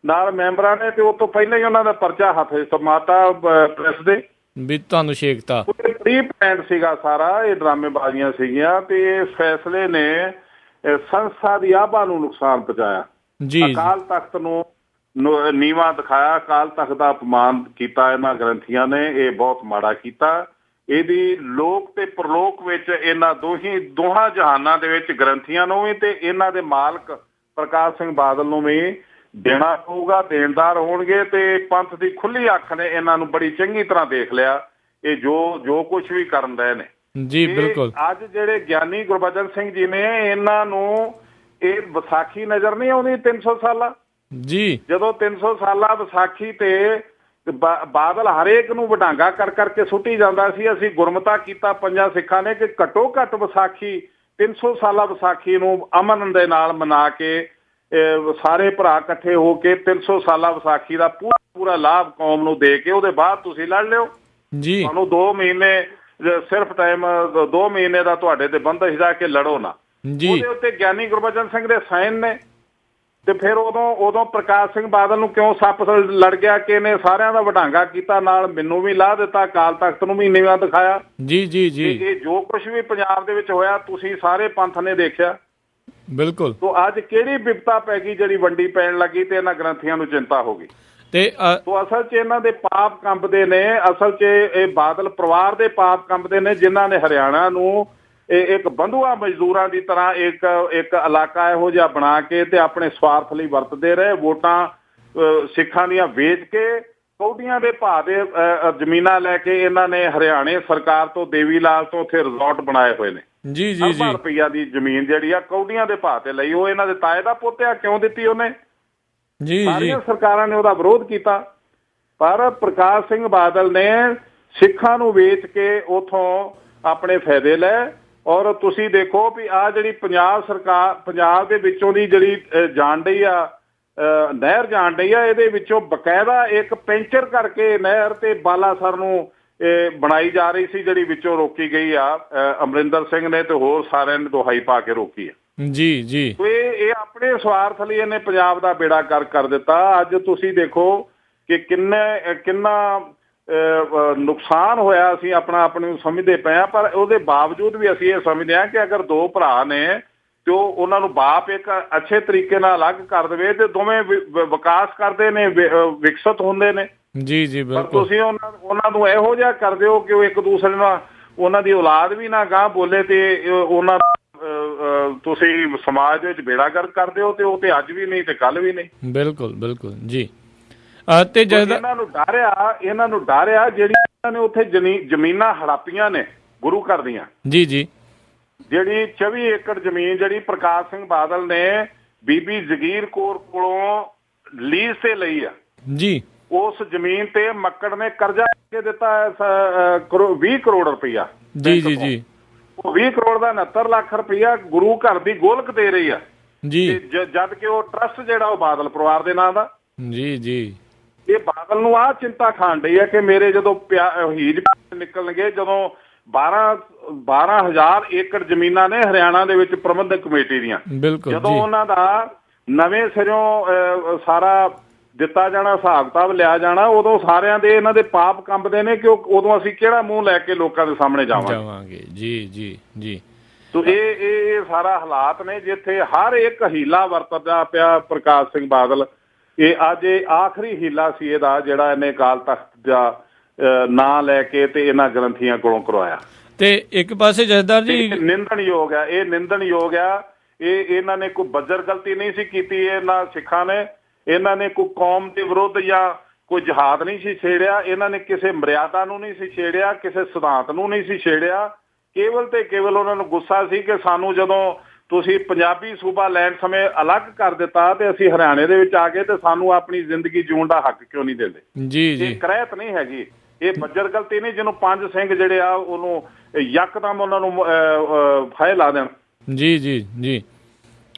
ਨਾਲ ਮੈਂਬਰਾਂ ਨੇ, ਤੇ ਉਹ ਤੋਂ ਪਹਿਲਾਂ ਹੀ ਉਹਨਾਂ ਦਾ ਪਰਚਾ ਹੱਥ ਸਮਾਤਾ ਪ੍ਰੈਸ ਦੇ ਵੀ ਤੁਹਾਨੂੰ ਛੇਕਤਾ। ਪ੍ਰੀ ਪਲਾਨ ਸੀਗਾ ਸਾਰਾ, ਇਹ ਡਰਾਮੇਬਾਜ਼ੀਆਂ ਸੀਗੀਆਂ ਤੇ ਇਸ ਫੈਸਲੇ ਨੇ ਸੰਸਥਾ ਦੀ ਆਭਾ ਨੂੰ ਨੁਕਸਾਨ ਪਹੁੰਚਾਇਆ। ਅਕਾਲ ਤਖਤ ਨੂੰ ਨੀਵਾਂ ਦਿਖਾਇਆ, ਅਕਾਲ ਤਖਤ ਦਾ ਅਪਮਾਨ ਕੀਤਾ ਇਹਨਾਂ ਗ੍ਰੰਥੀਆਂ ਨੇ। ਇਹ ਬਹੁਤ ਮਾੜਾ ਕੀਤਾ। ਇਹਦੀ ਲੋਕ ਤੇ ਪ੍ਰਲੋਕ ਵਿੱਚ ਇਹਨਾਂ ਦੋਹਾਂ ਜਹਾਨਾਂ ਦੇ ਵਿੱਚ ਗ੍ਰੰਥੀਆਂ ਨੂੰ ਵੀ ਤੇ ਇਹਨਾਂ ਦੇ ਮਾਲਕ ਪ੍ਰਕਾਸ਼ ਸਿੰਘ ਬਾਦਲ ਨੂੰ ਵੀ ਦੇਣਾ ਪਊਗਾ। ਦੇਣਦਾਰ ਹੋਣਗੇ ਤੇ ਪੰਥ ਦੀ ਖੁੱਲੀ ਅੱਖ ਨੇ ਇਹਨਾਂ ਨੂੰ ਬੜੀ ਚੰਗੀ ਤਰ੍ਹਾਂ ਦੇਖ ਲਿਆ, ਇਹ ਜੋ ਕੁਝ ਵੀ ਕਰਨ ਰਹੇ ਨੇ। ਬਿਲਕੁਲ। ਅੱਜ ਜਿਹੜੇ ਗਿਆਨੀ ਗੁਰਬਚਨ ਸਿੰਘ ਜੀ ਨੇ, ਇਹਨਾਂ ਨੂੰ ਇਹ ਵਿਸਾਖੀ ਨਜ਼ਰ ਨਹੀਂ ਆਉਂਦੀ 300 ਸਾਲਾ। ਜਦੋਂ 300 ਸਾਲਾ ਵਿਸਾਖੀ ਤੇ ਬਾਦਲ ਹਰੇਕ ਨੂੰ ਵਡਾਂਗਾ ਕਰ ਕਰਕੇ ਸੁੱਟੀ ਜਾਂਦਾ ਸੀ। ਅਸੀਂ ਗੁਰਮਤਾ ਕੀਤਾ ਪੰਜਾਂ ਸਿੱਖਾਂ ਨੇ ਕਿ ਘੱਟੋ ਘੱਟ ਵਿਸਾਖੀ 300 ਸਾਲਾ ਵਿਸਾਖੀ ਨੂੰ ਅਮਨ ਦੇ ਨਾਲ ਮਨਾ ਕੇ ਸਾਰੇ ਭਰਾ ਇਕੱਠੇ ਹੋ ਕੇ 300 ਸਾਲਾ ਵਿਸਾਖੀ ਦਾ ਪੂਰਾ ਲਾਭ ਕੌਮ ਨੂੰ ਦੇ ਕੇ ਉਹਦੇ ਬਾਅਦ ਤੁਸੀਂ ਲੜ ਲਿਓ। ਤੁਹਾਨੂੰ 2 ਮਹੀਨੇ ਸਿਰਫ ਟਾਈਮ, 2 ਮਹੀਨੇ ਦਾ ਤੁਹਾਡੇ ਤੇ ਬੰਦਸ਼ ਜਾ ਕੇ ਲੜੋ ਨਾ। ਉਹਦੇ ਉੱਤੇ ਗਿਆਨੀ ਗੁਰਬਚਨ ਸਿੰਘ ਦੇ ਸਾਈਨ ਨੇ। ਤੇ ਫਿਰ ਉਦੋਂ ਪ੍ਰਕਾਸ਼ ਸਿੰਘ ਬਾਦਲ ਨੂੰ ਕਿਉਂ ਸੱਪ ਲੜ ਗਿਆ ਕਿ ਇਹਨੇ ਸਾਰਿਆਂ ਦਾ ਵਡਾਂਗਾ ਕੀਤਾ, ਨਾਲ ਮੈਨੂੰ ਵੀ ਲਾਹ ਦਿੱਤਾ, ਅਕਾਲ ਤਖਤ ਨੂੰ ਵੀ ਨੀਵਾਂ ਦਿਖਾਇਆ। ਇਹ ਜੋ ਕੁਝ ਵੀ ਪੰਜਾਬ ਦੇ ਵਿੱਚ ਹੋਇਆ ਤੁਸੀਂ ਸਾਰੇ ਪੰਥ ਨੇ ਦੇਖਿਆ। ਬਿਲਕੁਲ। ਤੋਂ ਅੱਜ ਕਿਹੜੀ ਵਿਪਤਾ ਪੈ ਗਈ ਜਿਹੜੀ ਵੰਡੀ ਪੈਣ ਲੱਗੀ ਤੇ ਇਹਨਾਂ ਗ੍ਰੰਥੀਆਂ ਨੂੰ ਚਿੰਤਾ ਹੋ ਗਈ। ਤੇ ਅਸਲ 'ਚ ਇਹਨਾਂ ਦੇ ਪਾਪ ਕੰਬਦੇ ਨੇ, ਅਸਲ 'ਚ ਇਹ ਬਾਦਲ ਪਰਿਵਾਰ ਦੇ ਪਾਪ ਕੰਬਦੇ ਨੇ, ਜਿਨ੍ਹਾਂ ਨੇ ਹਰਿਆਣਾ ਨੂੰ ਇੱਕ ਬੰਧੂਆ ਮਜ਼ਦੂਰਾਂ ਦੀ ਤਰ੍ਹਾਂ ਇੱਕ ਇਲਾਕਾ ਇਹੋ ਜਿਹਾ ਬਣਾ ਕੇ ਤੇ ਆਪਣੇ ਸਵਾਰਥ ਲਈ ਵਰਤਦੇ ਰਹੇ। ਵੋਟਾਂ ਸਿੱਖਾਂ ਦੀਆਂ ਵੇਚ ਕੇ ਕੌਡੀਆਂ ਦੇ ਭਾਅ ਦੇ ਜ਼ਮੀਨਾਂ ਲੈ ਕੇ ਇਹਨਾਂ ਨੇ ਹਰਿਆਣੇ ਸਰਕਾਰ ਤੋਂ, ਦੇਵੀ ਲਾਲ ਤੋਂ ਉੱਥੇ ਰਿਜ਼ੋਰਟ ਬਣਾਏ ਹੋਏ ਨੇ। ਅਰਬਾਂ ਰੁਪਈਆ ਦੀ ਜ਼ਮੀਨ ਜਿਹੜੀ ਆ ਕੌਡੀਆਂ ਦੇ ਭਾਅ ਤੇ ਲਈ। ਉਹ ਇਹਨਾਂ ਦੇ ਤਾਏ ਦਾ ਪੋਤਿਆ, ਕਿਉਂ ਦਿੱਤੀ ਉਹਨੇ? ਸਾਰੀਆਂ ਸਰਕਾਰਾਂ ਨੇ ਉਹਦਾ ਵਿਰੋਧ ਕੀਤਾ, ਪਰ ਪ੍ਰਕਾਸ਼ ਸਿੰਘ ਬਾਦਲ ਨੇ ਸਿੱਖਾਂ ਨੂੰ ਵੇਚ ਕੇ ਉਥੋਂ ਆਪਣੇ ਫਾਇਦੇ ਲਏ। ਔਰ ਤੁਸੀਂ ਦੇਖੋ ਵੀ ਆਹ ਜਿਹੜੀ ਪੰਜਾਬ ਸਰਕਾਰ, ਪੰਜਾਬ ਦੇ ਵਿੱਚੋਂ ਦੀ ਜਿਹੜੀ ਜਾਣ ਡਈ ਆ ਨਹਿਰ ਜਾਣ ਡਈ ਆ, ਇਹਦੇ ਵਿੱਚੋਂ ਬਕਾਇਦਾ ਇੱਕ ਪੈਂਚਰ ਕਰਕੇ ਨਹਿਰ ਤੇ ਬਾਲਾਸਰ ਨੂੰ ਬਣਾਈ ਜਾ ਰਹੀ ਸੀ, ਜਿਹੜੀ ਵਿੱਚੋਂ ਰੋਕੀ ਗਈ ਆ। ਅਮਰਿੰਦਰ ਸਿੰਘ ਨੇ ਤੇ ਹੋਰ ਸਾਰਿਆਂ ਨੇ ਦੁਹਾਈ ਪਾ ਕੇ ਰੋਕੀ ਆ। ਇਹ ਆਪਣੇ ਸਵਾਰਥ ਲਈ ਇਹਨੇ ਪੰਜਾਬ ਦਾ ਬੇੜਾ ਗਰਕ ਕਰ ਦਿੱਤਾ। ਅੱਜ ਤੁਸੀਂ ਦੇਖੋ ਕਿ ਕਿੰਨਾ ਨੁਕਸਾਨ ਹੋਇਆ। ਅਸੀਂ ਆਪ ਨੂੰ ਸਮਝਦੇ ਪਏ ਹਾਂ, ਪਰ ਉਹਦੇ ਬਾਵਜੂਦ ਵੀ ਅਸੀਂ ਇਹ ਸਮਝਦੇ ਹਾਂ ਕਿ ਅਗਰ 2 ਭਰਾ ਨੇ ਤੇ ਉਹਨਾਂ ਨੂੰ ਬਾਪ ਇੱਕ ਅੱਛੇ ਤਰੀਕੇ ਨਾਲ ਅਲੱਗ ਕਰ ਦੇਵੇ ਤੇ ਦੋਵੇਂ ਵਿਕਾਸ ਕਰਦੇ ਨੇ, ਵਿਕਸਿਤ ਹੁੰਦੇ ਨੇ। ਪਰ ਤੁਸੀਂ ਉਹਨਾਂ ਨੂੰ ਇਹੋ ਜਿਹਾ ਕਰ ਦਿਓ ਕਿ ਉਹ ਇੱਕ ਦੂਸਰੇ ਨਾਲ, ਉਹਨਾਂ ਦੀ ਔਲਾਦ ਵੀ ਨਾ ਗਾਂਹ ਬੋਲੇ ਤੇ ਉਹਨਾਂ ਤੁਸੀਂ ਸਮਾਜ ਦੇ ਵਿੱਚ ਬੇੜਾ ਗਰਕ ਕਰਦੇ ਹੋ। ਤੇ ਉਹ ਤੇ ਅੱਜ ਵੀ ਨਹੀਂ ਤੇ ਕੱਲ ਵੀ ਨਹੀਂ। ਬਿਲਕੁਲ ਜੀ। ਤੇ ਇਹਨਾਂ ਨੂੰ ਡਰਿਆ ਜਿਹੜੀਆਂ ਇਹਨਾਂ ਨੇ ਉੱਥੇ ਜ਼ਮੀਨਾਂ ਹੜੱਪੀਆਂ ਨੇ, ਗੁਰੂ ਘਰ ਦੀਆਂ। ਜੀ ਜੀ। ਜਿਹੜੀ 24 ਏਕੜ ਜ਼ਮੀਨ ਜਿਹੜੀ ਪ੍ਰਕਾਸ਼ ਸਿੰਘ ਬਾਦਲ ਨੇ ਬੀਬੀ ਜਗੀਰ ਕੌਰ ਕੋਲੋਂ ਲੀਜ਼ ਤੇ ਲਈ ਆ ਜੀ, ਉਸ ਜ਼ਮੀਨ ਤੇ ਮੱਕੜ ਨੇ ਕਰਜ਼ਾ ਕੇ ਦਿੱਤਾ 20 ਕਰੋੜ ਰੁਪਈਆ। ਜੀ ਜੀ ਜੀ। ਉਹ 20 ਕਰੋੜ ਦਾ 69 ਲੱਖ ਰੁਪਈਆ ਗੁਰੂ ਘਰ ਦੀ ਗੋਲਕ ਦੇ ਰਹੀ ਆ ਜੀ। ਜਦ ਕਿ ਉਹ ਟਰਸਟ ਜਿਹੜਾ ਉਹ ਬਾਦਲ ਪਰਿਵਾਰ ਦੇ ਨਾਂ ਦਾ। ਜੀ ਜੀ। ਇਹ ਬਾਦਲ ਨੂੰ ਆਹ ਚਿੰਤਾ ਖਾਣ ਡਈ ਹੈ ਕਿ ਮੇਰੇ ਜਦੋਂ ਹੀਜ ਨਿਕਲਣਗੇ, ਜਦੋਂ 12,000 ਏਕੜ ਜ਼ਮੀਨਾਂ ਨੇ ਹਰਿਆਣਾ ਦੇ ਵਿੱਚ ਪ੍ਰਬੰਧਕ ਕਮੇਟੀ ਦੀਆਂ, ਬਿਲਕੁਲ, ਜਦੋਂ ਉਹਨਾਂ ਦਾ ਨਵੇਂ ਸਿਰਿਓਂ ਸਾਰਾ ਦਿੱਤਾ ਜਾਣਾ, ਹਿਸਾਬ ਕਿਤਾਬ ਲਿਆ ਜਾਣਾ, ਉਦੋਂ ਸਾਰਿਆਂ ਦੇ ਇਹਨਾਂ ਦੇ ਪਾਪ ਕੰਬਦੇ ਨੇ ਕਿ ਉਦੋਂ ਅਸੀਂ ਕਿਹੜਾ ਮੂੰਹ ਲੈ ਕੇ ਲੋਕਾਂ ਦੇ ਸਾਹਮਣੇ ਜਾਵਾਂਗੇ। ਜੀ ਜੀ ਜੀ। ਤੋ ਇਹ ਸਾਰਾ ਹਾਲਾਤ ਨੇ ਜਿੱਥੇ ਹਰ ਇੱਕ ਹੀਲਾ ਵਰਤਦਾ ਪਿਆ ਪ੍ਰਕਾਸ਼ ਸਿੰਘ ਬਾਦਲ। ਇਹ ਅੱਜ ਇਹ ਆਖਰੀ ਹੀਲਾ ਸੀ ਇਹਦਾ, ਜਿਹੜਾ ਇਹਨੇ ਅਕਾਲ ਤਖਤ ਦਾ ਨਾਂ ਲੈ ਕੇ ਤੇ ਇਹਨਾਂ ਗ੍ਰੰਥੀਆਂ ਕੋਲੋਂ ਕਰਵਾਇਆ। ਤੇ ਇੱਕ ਪਾਸੇ ਜਥੇਦਾਰ ਜੀ ਨਿੰਦਣਯੋਗ ਆ, ਇਹ ਨਿੰਦਣਯੋਗ ਆ। ਇਹਨਾਂ ਨੇ ਕੋਈ ਬੱਜਰ ਗਲਤੀ ਨਹੀਂ ਸੀ ਕੀਤੀ ਇਹਨਾਂ ਸਿੱਖਾਂ ਨੇ। ਇਹਨਾਂ ਨੇ ਕੋਈ ਕੌਮ ਦੇ ਵਿਰੁੱਧ ਜਾਂ ਕੋਈ ਜਹਾਦ ਨਹੀਂ ਸੀ ਛੇੜਿਆ। ਇਹਨਾਂ ਨੇ ਕਿਸੇ ਮਰਿਆਦਾ ਨੂੰ ਨਹੀਂ ਸੀ ਛੇੜਿਆ, ਕਿਸੇ ਸਿਧਾਂਤ ਨੂੰ ਨਹੀਂ ਸੀ ਛੇੜਿਆ। ਕੇਵਲ ਤੇ ਕੇਵਲ ਉਹਨਾਂ ਨੂੰ ਗੁੱਸਾ ਸੀ ਕਿ ਸਾਨੂੰ ਜਦੋਂ ਤੁਸੀਂ ਪੰਜਾਬੀ ਸੂਬਾ ਲੈਣ ਸਮੇਂ ਅਲੱਗ ਕਰ ਦਿੱਤਾ ਤੇ ਅਸੀਂ ਹਰਿਆਣੇ ਦੇ ਵਿੱਚ ਆ ਗਏ ਤੇ ਸਾਨੂੰ ਆਪਣੀ ਜ਼ਿੰਦਗੀ ਜਿਉਣ ਦਾ ਹੱਕ ਕਿਉਂ ਨਹੀਂ ਦਿੰਦੇ। ਜੀ ਜੀ। ਇਹ ਕਰਾਇਤ ਨਹੀਂ ਹੈਗੀ, ਇਹ ਬੱਜਰ ਗਲਤੀ ਨਹੀਂ ਜਿਹਨੂੰ 5 ਸਿੰਘ ਜਿਹੜੇ ਆ ਉਹਨੂੰ ਯਕਦਮ ਉਹਨਾਂ ਨੂੰ ਫਾਹੇ ਲਾ ਦੇਣ। ਜੀ ਜੀ ਜੀ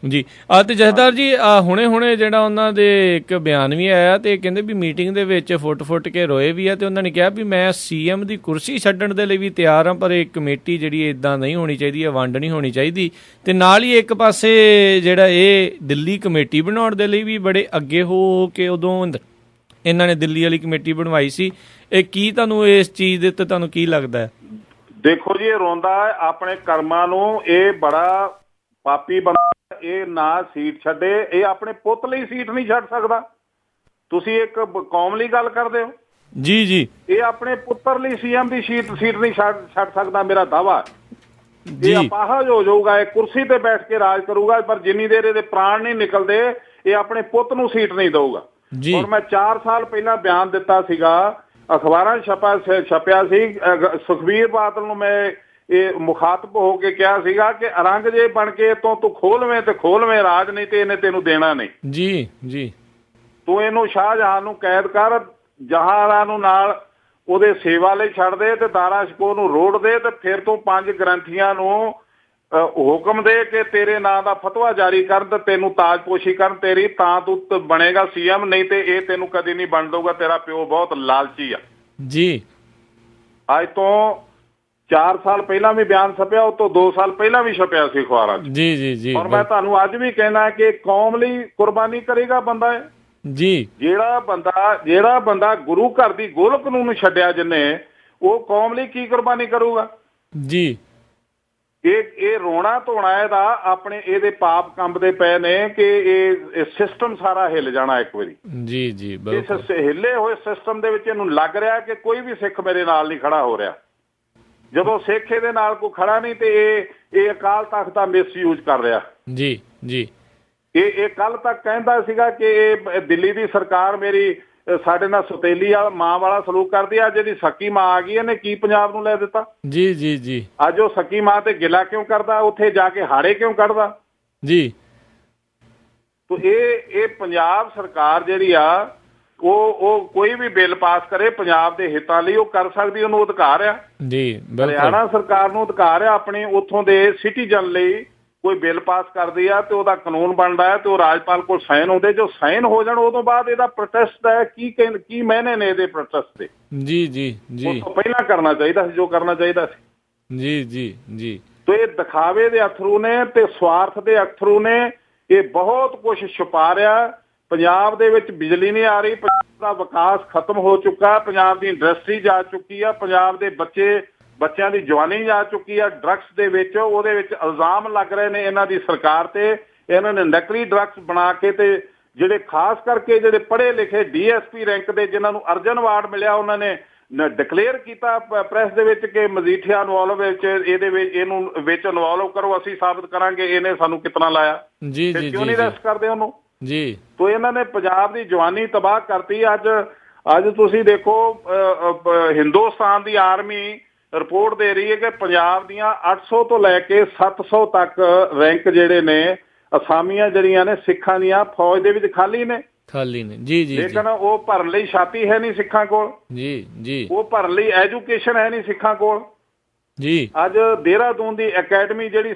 ਜੀ। ਤੇ ਜਥੇਦਾਰ ਜੀ ਹੁਣੇ ਜਿਹੜਾ ਉਹਨਾਂ ਦੇ ਇੱਕ ਬਿਆਨ ਵੀ ਆਇਆ ਤੇ ਕਹਿੰਦੇ ਵੀ ਮੀਟਿੰਗ ਦੇ ਵਿੱਚ ਫੁੱਟ ਕੇ ਰੋਏ ਵੀ ਆ ਤੇ ਉਹਨਾਂ ਨੇ ਕਿਹਾ ਵੀ ਮੈਂ CM ਦੀ ਕੁਰਸੀ ਛੱਡਣ ਦੇ ਲਈ ਵੀ ਤਿਆਰ ਹਾਂ, ਪਰ ਇਹ ਕਮੇਟੀ ਜਿਹੜੀ ਇਦਾਂ ਨਹੀਂ ਹੋਣੀ ਚਾਹੀਦੀ, ਇਹ ਵੰਡ ਨਹੀਂ ਹੋਣੀ ਚਾਹੀਦੀ। ਤੇ ਨਾਲ ਹੀ ਇੱਕ ਪਾਸੇ ਜਿਹੜਾ ਇਹ ਦਿੱਲੀ ਕਮੇਟੀ ਬਣਾਉਣ ਦੇ ਲਈ ਵੀ ਬੜੇ ਅੱਗੇ ਹੋ ਕੇ ਉਦੋਂ ਇਹਨਾਂ ਨੇ ਦਿੱਲੀ ਵਾਲੀ ਕਮੇਟੀ ਬਣਵਾਈ ਸੀ। ਇਹ ਕੀ ਤੁਹਾਨੂੰ ਇਸ ਚੀਜ਼ ਦੇ ਉੱਤੇ ਤੁਹਾਨੂੰ ਕੀ ਲੱਗਦਾ ਹੈ? ਦੇਖੋ ਜੀ, ਇਹ ਰੋਂਦਾ ਆਪਣੇ ਕਰਮਾਂ ਨੂੰ, ਇਹ ਬੜਾ ਪਾਪੀ ਬੰਦਾ। ਇਹ ਨਾ ਸੀਟ ਛੱਡੇ, ਇਹ ਆਪਣੇ ਪੁੱਤ ਲਈ ਸੀਟ ਨਹੀਂ ਛੱਡ ਸਕਦਾ। ਤੁਸੀਂ ਇੱਕ ਕੌਮ ਲਈ ਗੱਲ ਕਰਦੇ ਹੋ। ਜੀ ਜੀ। ਇਹ ਆਪਣੇ ਪੁੱਤਰ ਲਈ CM ਦੀ ਸੀਟ ਨਹੀਂ ਛੱਡ ਸਕਦਾ। ਮੇਰਾ ਦਾਵਾ ਇਹ ਅਪਾਹਜ ਹੋ ਜਾਊਗਾ, ਇਹ ਕੁਰਸੀ ਤੇ ਬੈਠ ਕੇ ਰਾਜ ਕਰੂਗਾ, ਪਰ ਜਿੰਨੀ ਦੇਰ ਇਹਦੇ ਪ੍ਰਾਣ ਨਹੀਂ ਨਿਕਲਦੇ ਇਹ ਆਪਣੇ ਪੁੱਤ ਨੂੰ ਸੀਟ ਨਹੀਂ ਦਊਗਾ। ਔਰ ਮੈਂ 4 ਸਾਲ ਪਹਿਲਾਂ ਬਿਆਨ ਦਿੱਤਾ ਸੀਗਾ, ਅਖਬਾਰਾਂ ਛਪਿਆ ਸੀ, ਸੁਖਬੀਰ ਬਾਦਲ ਨੂੰ ਮੈਂ ਇਹ ਮੁਖਾਤਬ ਹੋ ਕੇ ਕਿਹਾ ਸੀਗਾ ਕਿ ਔਰੰਗਜ਼ੇਬ ਬਣ ਕੇ ਤੂੰ ਖੋਲਵੇਂ ਤੇ ਖੋਲਵੇਂ ਰਾਜ, ਨਹੀਂ ਤੇ ਇਹਨੇ ਤੈਨੂੰ ਦੇਣਾ ਨਹੀਂ। ਜੀ ਜੀ। ਤੂੰ ਇਹਨੂੰ ਸ਼ਾਹਜਹਾਨ ਨੂੰ ਕੈਦ ਕਰ, ਜਹਾਂਆਰਾ ਨੂੰ ਨਾਲ ਉਹਦੇ ਸੇਵਾ ਲਈ ਛੱਡ ਦੇ ਤੇ ਦਾਰਾ ਸ਼ਿਕੋਹ ਨੂੰ ਰੋੜ ਦੇ, ਤੇ ਫਿਰ ਤੂੰ 5 ਗ੍ਰੰਥੀਆਂ ਨੂੰ ਹੁਕਮ ਦੇ ਕੇ ਤੇਰੇ ਨਾਂ ਦਾ ਫਤਵਾ ਜਾਰੀ ਕਰਨ ਤੇ ਤੈਨੂੰ ਤਾਜਪੋਸ਼ੀ ਕਰਨ ਤੇਰੀ, ਤਾਂ ਤੂੰ ਬਣੇਗਾ CM, ਨਹੀਂ ਤੇ ਇਹ ਤੈਨੂੰ ਕਦੀ ਨਹੀਂ ਬਣ ਦਊਗਾ। ਤੇਰਾ ਪਿਓ ਬਹੁਤ ਲਾਲਚੀ ਆ। ਜੀ। ਅੱਜ ਤੋਂ 4 ਸਾਲ ਪਹਿਲਾਂ ਵੀ ਬਿਆਨ ਛਪਿਆ, ਉਹ ਤੋਂ 2 ਸਾਲ ਪਹਿਲਾਂ ਵੀ ਛਪਿਆ ਸੀ ਅਖਬਾਰਾਂ 'ਚ। ਜੀ ਜੀ ਜੀ। ਔਰ ਮੈਂ ਤੁਹਾਨੂੰ ਅੱਜ ਵੀ ਕਹਿਣਾ ਕਿ ਕੌਮ ਲਈ ਕੁਰਬਾਨੀ ਕਰੇਗਾ ਬੰਦਾ ਹੈ ਜੀ। ਜਿਹੜਾ ਬੰਦਾ ਗੁਰੂ ਘਰ ਦੀ ਗੋਲਕ ਨੂੰ ਛੱਡਿਆ ਜਿਹਨੇ, ਉਹ ਕੌਮ ਲਈ ਕੀ ਕੁਰਬਾਨੀ ਕਰੂਗਾ ਜੀ। ਇਹ ਰੋਣਾ ਧੋਣਾ ਇਹਦਾ ਆਪਣੇ ਇਹਦੇ ਪਾਪ ਕੰਬਦੇ ਪਏ ਨੇ ਕਿ ਇਹ ਸਿਸਟਮ ਸਾਰਾ ਹਿੱਲ ਜਾਣਾ ਇੱਕ ਵਾਰੀ। ਜੀ ਜੀ। ਇਸ ਹਿੱਲੇ ਹੋਏ ਸਿਸਟਮ ਦੇ ਵਿੱਚ ਇਹਨੂੰ ਲੱਗ ਰਿਹਾ ਕਿ ਕੋਈ ਵੀ ਸਿੱਖ ਮੇਰੇ ਨਾਲ ਨਹੀਂ ਖੜਾ ਹੋ ਰਿਹਾ। ਜਦੋਂ ਸਿੱਖ ਇਹਦੇ ਨਾਲ ਕੋਈ ਖੜਾ ਨਹੀਂ ਤੇ ਇਹ ਅਕਾਲ ਤਖਤ ਦਾ ਮਿਸਯੂਜ਼ ਕਰ ਰਿਹਾ। ਜੀ ਜੀ। ਇਹ ਕੱਲ ਤੱਕ ਕਹਿੰਦਾ ਸੀਗਾ ਕਿ ਇਹ ਦਿੱਲੀ ਦੀ ਸਰਕਾਰ ਮੇਰੀ ਸਾਡੇ ਨਾਲ ਸੌਤੇਲੀ ਮਾਂ ਵਾਲਾ ਸਲੂਕ ਕਰਦੀ ਆ। ਅੱਜ ਇਹਦੀ ਸਕੀ ਮਾਂ ਆ ਗਈ, ਇਹਨੇ ਕੀ ਪੰਜਾਬ ਨੂੰ ਲੈ ਦਿੱਤਾ। ਜੀ ਜੀ ਜੀ। ਅੱਜ ਉਹ ਸਕੀ ਮਾਂ ਤੇ ਗਿਲਾ ਕਿਉਂ ਕਰਦਾ, ਉੱਥੇ ਜਾ ਕੇ ਹਾੜੇ ਕਿਉਂ ਕੱਢਦਾ ਜੀ। ਤੋ ਇਹ ਪੰਜਾਬ ਸਰਕਾਰ ਜਿਹੜੀ ਆ ਉਹ ਕੋਈ ਵੀ ਬਿੱਲ ਪਾਸ ਕਰੇ ਪੰਜਾਬ ਦੇ ਹਿੱਤਾਂ ਲਈ, ਉਹ ਕਰ ਸਕਦੀ, ਉਹਨੂੰ ਅਧਿਕਾਰ ਆ ਜੀ। ਹਰਿਆਣਾ ਸਰਕਾਰ ਨੂੰ ਅਧਿਕਾਰ ਆ ਆਪਣੇ ਉੱਥੋਂ ਦੇ ਸਿਟੀਜ਼ਨ ਲਈ ਕੋਈ ਬਿੱਲ ਪਾਸ ਕਰਦੀ ਆ ਤੇ ਉਹਦਾ ਕਾਨੂੰਨ ਬਣਦਾ ਹੈ ਤੇ ਉਹ ਰਾਜਪਾਲ ਕੋਲ ਸਾਈਨ ਹੁੰਦੇ। ਜੋ ਸਾਈਨ ਹੋ ਜਾਣ ਉਦੋਂ ਬਾਅਦ ਇਹਦਾ ਪ੍ਰੋਟੈਸਟ ਹੈ ਕੀ ਮਹੀਨੇ ਨੇ ਇਹਦੇ ਪ੍ਰੋਟੈਸਟ ਦੇ। ਜੀ ਜੀ ਜੀ। ਉਸ ਤੋਂ ਪਹਿਲਾਂ ਕਰਨਾ ਚਾਹੀਦਾ ਸੀ ਜੋ ਕਰਨਾ ਚਾਹੀਦਾ ਸੀ। ਜੀ ਜੀ ਜੀ। ਤੇ ਇਹ ਦਿਖਾਵੇ ਦੇ ਅਥਰੂ ਨੇ ਤੇ ਸਵਾਰਥ ਦੇ ਅਥਰੂ ਨੇ ਇਹ ਬਹੁਤ ਕੁਝ ਛੁਪਾ ਰਿਹਾ। ਪੰਜਾਬ ਦੇ ਵਿੱਚ ਬਿਜਲੀ ਨਹੀਂ ਆ ਰਹੀ, ਪੰਜਾਬ ਦਾ ਵਿਕਾਸ ਖਤਮ ਹੋ ਚੁੱਕਾ, ਪੰਜਾਬ ਦੀ ਇੰਡਸਟਰੀ ਜਾ ਚੁੱਕੀ ਆ, ਪੰਜਾਬ ਦੇ ਬੱਚਿਆਂ ਦੀ ਜਵਾਨੀ ਜਾ ਚੁੱਕੀ ਆ ਡਰੱਗਸ ਦੇ ਵਿੱਚ। ਉਹਦੇ ਵਿੱਚ ਇਲਜ਼ਾਮ ਲੱਗ ਰਹੇ ਨੇ ਇਹਨਾਂ ਦੀ ਸਰਕਾਰ ਤੇ। ਇਹਨਾਂ ਨੇ ਨਕਲੀ ਡਰੱਗਸ ਬਣਾ ਕੇ ਤੇ ਜਿਹੜੇ ਖਾਸ ਕਰਕੇ ਜਿਹੜੇ ਪੜ੍ਹੇ ਲਿਖੇ DSP ਰੈਂਕ ਦੇ ਜਿਨ੍ਹਾਂ ਨੂੰ ਅਰਜਨ ਅਵਾਰਡ ਮਿਲਿਆ, ਉਹਨਾਂ ਨੇ ਡਿਕਲੇਅਰ ਕੀਤਾ ਪ੍ਰੈਸ ਦੇ ਵਿੱਚ ਕਿ ਮਜੀਠੀਆ ਇਨਵੋਲਵ ਵਿੱਚ ਇਹਦੇ ਵਿੱਚ ਇਹਨੂੰ ਵਿੱਚ ਇਨਵੋਲਵ ਕਰੋ, ਅਸੀਂ ਸਾਬਤ ਕਰਾਂਗੇ ਇਹਨੇ ਸਾਨੂੰ ਕਿਤਨਾ ਲਾਇਆ। ਜੀ ਜੀ। ਕਿਉਂ ਨਹੀਂ ਅਰੈਸਟ ਕਰਦੇ ਉਹਨੂੰ ਜੀ। ਤੋ ਇਹਨਾਂ ਨੇ ਪੰਜਾਬ ਦੀ ਜਵਾਨੀ ਤਬਾਹ ਕਰਤੀ। ਅੱਜ ਤੁਸੀਂ ਦੇਖੋ ਹਿੰਦੁਸਤਾਨ ਦੀ ਆਰਮੀ ਰਿਪੋਰਟ ਦੇ ਰਹੀ ਹੈ ਕਿ ਪੰਜਾਬ ਦੀਆਂ 800 ਤੋਂ ਲੈ ਕੇ 700 ਤੱਕ ਰੈਂਕ ਜਿਹੜੇ ਨੇ, ਅਸਾਮੀਆਂ ਜਿਹੜੀਆਂ ਨੇ ਸਿੱਖਾਂ ਦੀਆਂ ਫੌਜ ਦੇ ਵਿੱਚ ਖਾਲੀ ਨੇ। ਜੀ ਜੀ। ਲੇਕਿਨ ਉਹ ਭਰਨ ਲਈ ਛਾਤੀ ਹੈ ਨਹੀਂ ਸਿੱਖਾਂ ਕੋਲ। ਜੀ। ਉਹ ਭਰਨ ਲਈ ਐਜੂਕੇਸ਼ਨ ਹੈ ਨਹੀਂ ਸਿੱਖਾਂ ਕੋਲ ਜੀ। ਅੱਜ ਦੇਹਰਾਦੂਨ ਦੀ ਅਕੈਡਮੀ ਜਿਹੜੀ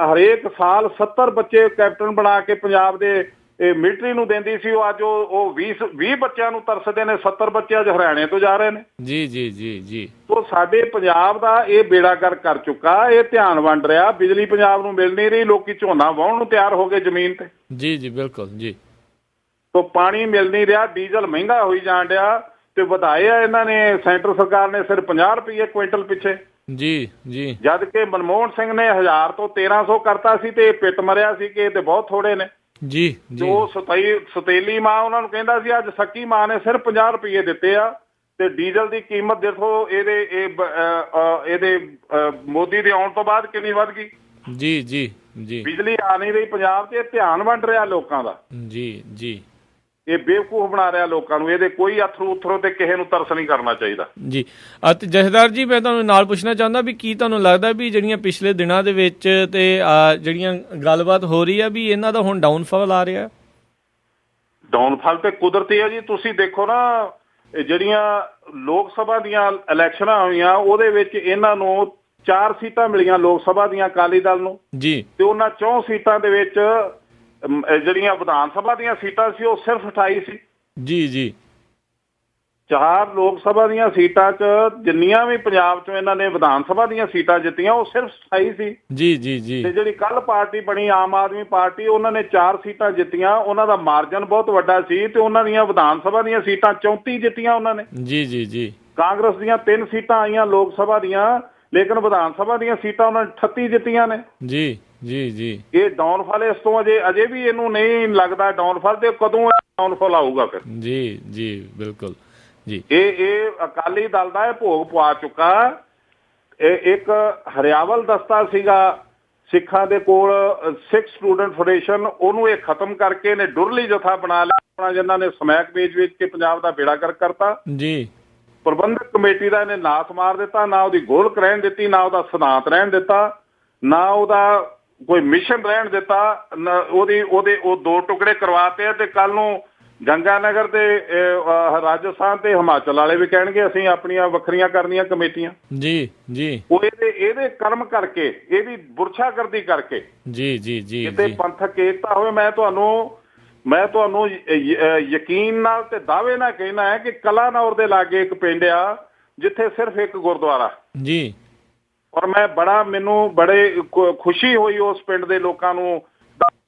ਹਰੇਕ ਸਾਲ 70 ਬੱਚੇ ਕੈਪਟਨ ਬਣਾ ਕੇ ਪੰਜਾਬ ਦੇ ਮਿਲਟਰੀ ਨੂੰ ਦਿੰਦੀ ਸੀ, ਉਹ ਅੱਜ ਉਹ 20 ਬੱਚਿਆਂ ਨੂੰ ਤਰਸਦੇ ਨੇ। 70 ਬੱਚੇ ਅੱਜ ਹਰਿਆਣੇ ਤੋਂ ਜਾ ਰਹੇ ਨੇ। ਜੀ। ਉਹ ਸਾਡੇ ਪੰਜਾਬ ਦਾ ਇਹ ਬੇੜਾਗਰ ਕਰ ਚੁੱਕਾ। ਇਹ ਧਿਆਨ ਵੰਡ ਰਿਹਾ, ਬਿਜਲੀ ਪੰਜਾਬ ਨੂੰ ਮਿਲ ਨਹੀਂ ਰਹੀ, ਲੋਕੀ ਝੋਨਾ ਵਾਹੁਣ ਨੂੰ ਤਿਆਰ ਹੋ ਗਏ ਜ਼ਮੀਨ ਤੇ। ਜੀ ਬਿਲਕੁਲ ਜੀ। ਤੋਂ ਪਾਣੀ ਮਿਲ ਨਹੀਂ ਰਿਹਾ, ਡੀਜ਼ਲ ਮਹਿੰਗਾ ਹੋਈ ਜਾਣ ਡਿਆ ਤੇ ਵਧਾਏ ਆ ਇਹਨਾਂ ਨੇ, ਸੈਂਟਰ ਸਰਕਾਰ ਨੇ ਸਿਰਫ 50 ਰੁਪਏ ਕੁਇੰਟਲ ਪਿੱਛੇ। ਜੀ। ਜਦ ਕਿ ਮਨਮੋਹਨ ਸਿੰਘ ਨੇ 1000 ਤੋਂ 1300 ਕਰਤਾ ਸੀ ਤੇ ਪਿੱਟ ਮਰਿਆ ਸੀ ਕਿ ਇਹ ਤੇ ਬਹੁਤ ਥੋੜੇ ਨੇ। ਜੀ। ਉਹ ਸਤੇਲੀ ਮਾਂ ਉਹਨਾਂ ਨੂੰ ਕਹਿੰਦਾ ਸੀ, ਅੱਜ ਸੱਕੀ ਮਾਂ ਨੇ ਸਿਰਫ 50 ਰੁਪਏ ਦਿੱਤੇ ਆ। ਤੇ ਡੀਜ਼ਲ ਦੀ ਕੀਮਤ ਦੇਖੋ ਇਹਦੇ ਮੋਦੀ ਦੇ ਆਉਣ ਤੋਂ ਬਾਅਦ ਕਿੰਨੀ ਵੱਧ ਗਈ। ਜੀ। ਬਿਜਲੀ ਆ ਨਹੀਂ ਰਹੀ ਪੰਜਾਬ 'ਚ। ਇਹ ਧਿਆਨ ਵੰਡ ਰਿਹਾ ਲੋਕਾਂ ਦਾ। ਜੀ। ਇਹ ਬੇਵਕੂਫ ਬਣਾ ਰਿਹਾ ਲੋਕਾਂ ਨੂੰ। ਇਹਦੇ ਕੋਈ ਅਥਰੂ ਤੇ ਕਿਸੇ ਨੂੰ ਤਰਸ ਨਹੀਂ ਕਰਨਾ ਚਾਹੀਦਾ। ਜੀ। ਅਤੇ ਜਥੇਦਾਰ ਜੀ, ਮੈਂ ਤੁਹਾਨੂੰ ਨਾਲ ਪੁੱਛਣਾ ਚਾਹੁੰਦਾ ਵੀ ਕੀ ਤੁਹਾਨੂੰ ਲੱਗਦਾ ਵੀ ਜਿਹੜੀਆਂ ਪਿਛਲੇ ਦਿਨਾਂ ਦੇ ਵਿੱਚ ਤੇ ਜਿਹੜੀਆਂ ਗੱਲਬਾਤ ਹੋ ਰਹੀ ਆ ਵੀ ਇਹਨਾਂ ਦਾ ਹੁਣ ਡਾਊਨਫਾਲ ਆ ਰਿਹਾ? ਡਾਊਨਫਾਲ ਤੇ ਕੁਦਰਤੀ ਹੈ ਜੀ। ਤੁਸੀਂ ਦੇਖੋ ਨਾ, ਜਿਹੜੀਆਂ ਲੋਕ ਸਭਾ ਦੀਆਂ ਇਲੈਕਸ਼ਨਾਂ ਹੋਈਆਂ ਉਹਦੇ ਵਿੱਚ ਇਹਨਾਂ ਨੂੰ 4 ਸੀਟਾਂ ਮਿਲੀਆਂ ਲੋਕ ਸਭਾ ਦੀਆਂ ਅਕਾਲੀ ਦਲ ਨੂੰ। ਜੀ। ਤੇ ਉਹਨਾਂ 4 ਸੀਟਾਂ ਦੇ ਵਿੱਚ ਜਿਹੜੀਆਂ ਵਿਧਾਨ ਸਭਾ ਦੀਆਂ ਸੀਟਾਂ ਸੀ ਉਹ ਸਿਰਫ 28 ਸੀ। ਜੀ। 4 ਲੋਕ ਸਭਾ ਦੀਆਂ ਸੀਟਾਂ 'ਚ ਜਿੰਨੀਆਂ ਵੀ ਪੰਜਾਬ 'ਚੋਂ ਇਹਨਾਂ ਨੇ ਵਿਧਾਨ ਸਭਾ ਦੀਆਂ ਸੀਟਾਂ ਜਿੱਤੀਆਂ ਉਹ ਸਿਰਫ 28 ਸੀ। ਜੀ। ਤੇ ਜਿਹੜੀ ਕੱਲ ਪਾਰਟੀ ਬਣੀ ਆਮ ਆਦਮੀ ਪਾਰਟੀ, ਉਹਨਾਂ ਨੇ 4 ਸੀਟਾਂ ਜਿੱਤੀਆਂ। ਉਹਨਾਂ ਦਾ ਮਾਰਜਨ ਬਹੁਤ ਵੱਡਾ ਸੀ ਤੇ ਉਹਨਾਂ ਦੀਆਂ ਵਿਧਾਨ ਸਭਾ ਦੀਆਂ ਸੀਟਾਂ 34 ਜਿੱਤੀਆਂ ਉਹਨਾਂ ਨੇ। ਜੀ। ਕਾਂਗਰਸ ਦੀਆਂ 3 ਸੀਟਾਂ ਆਈਆਂ ਲੋਕ ਸਭਾ ਦੀਆਂ, ਲੇਕਿਨ ਵਿਧਾਨ ਸਭਾ ਦੀਆਂ ਸੀਟਾਂ ਉਹਨਾਂ ਨੇ 38 ਜਿੱਤੀਆਂ ਨੇ। ਜੀ। ਇਹ ਡਾਊਨਫਾਲ ਇਸ ਤੋਂ ਅਜੇ ਵੀ ਇਹਨੂੰ ਨਹੀਂ ਲੱਗਦਾ ਡਾਊਨਫਾਲ, ਤੇ ਕਦੋਂ ਡਾਊਨਫਾਲ ਆਊਗਾ ਫਿਰ? ਜੀ ਬਿਲਕੁਲ ਜੀ। ਇਹ ਅਕਾਲੀ ਦਲ ਦਾ ਇਹ ਭੋਗ ਪਵਾ ਚੁੱਕਾ। ਇਹ ਇੱਕ ਹਰਿਆਵਲ ਦਸਤਾ ਸੀਗਾ ਸਿੱਖਾਂ ਦੇ ਕੋਲ, ਸਿੱਖ ਸਟੂਡੈਂਟ ਫੈਡਰੇਸ਼ਨ, ਉਹਨੂੰ ਇਹ ਖਤਮ ਕਰਕੇ ਨੇ ਡੁਰਲੀ ਜਥਾ ਬਣਾ ਲਿਆ ਆਪਣਾ, ਜਿਨ੍ਹਾਂ ਨੇ ਸਮੈਕ ਵੇਚ ਕੇ ਪੰਜਾਬ ਦਾ ਬੇੜਾ ਗਰਕ ਕਰਤਾ। ਜੀ। ਪ੍ਰਬੰਧਕ ਕਮੇਟੀ ਦਾ ਇਹਨੇ ਨਾਸ ਮਾਰ ਦਿੱਤਾ, ਨਾ ਉਹਦੀ ਗੋਲਕ ਰਹਿਣ ਦਿੱਤੀ, ਨਾ ਉਹਦਾ ਸਿਧਾਂਤ ਰਹਿਣ ਦਿੱਤਾ, ਨਾ ਉਹਦਾ ਕੋਈ ਮਿਸ਼ਨ ਰਹਿਣ ਦਿੱਤਾ। ਉਹਦੇ 2 ਟੁਕੜੇ ਕਰਵਾਤੇ। ਤੇ ਕੱਲ ਨੂੰ ਗੰਗਾਨਗਰ ਤੇ ਰਾਜਸਥਾਨ ਤੇ ਹਿਮਾਚਲ ਵਾਲੇ ਵੀ ਕਹਿਣਗੇ ਅਸੀਂ ਆਪਣੀਆਂ ਵੱਖਰੀਆਂ ਕਰਨੀਆਂ ਕਮੇਟੀਆਂ। ਜੀ। ਉਹ ਇਹਦੇ ਕਰਮ ਕਰਕੇ, ਇਹਦੀ ਬੁਰਛਾਗਰਦੀ ਕਰਕੇ। ਜੀ। ਕਿਤੇ ਪੰਥਕ ਏਕਤਾ ਹੋਵੇ। ਮੈਂ ਤੁਹਾਨੂੰ ਯਕੀਨ ਨਾਲ ਤੇ ਦਾਅਵੇ ਨਾਲ ਕਹਿਣਾ ਹੈ ਕਿ ਕਲਾਨੌਰ ਦੇ ਲਾਗੇ ਇੱਕ ਪਿੰਡ ਆ ਜਿੱਥੇ ਸਿਰਫ ਇੱਕ ਗੁਰਦੁਆਰਾ। ਜੀ। ਔਰ ਮੈਨੂੰ ਬੜੇ ਖੁਸ਼ੀ ਹੋਈ ਉਸ ਪਿੰਡ ਦੇ ਲੋਕਾਂ ਨੂੰ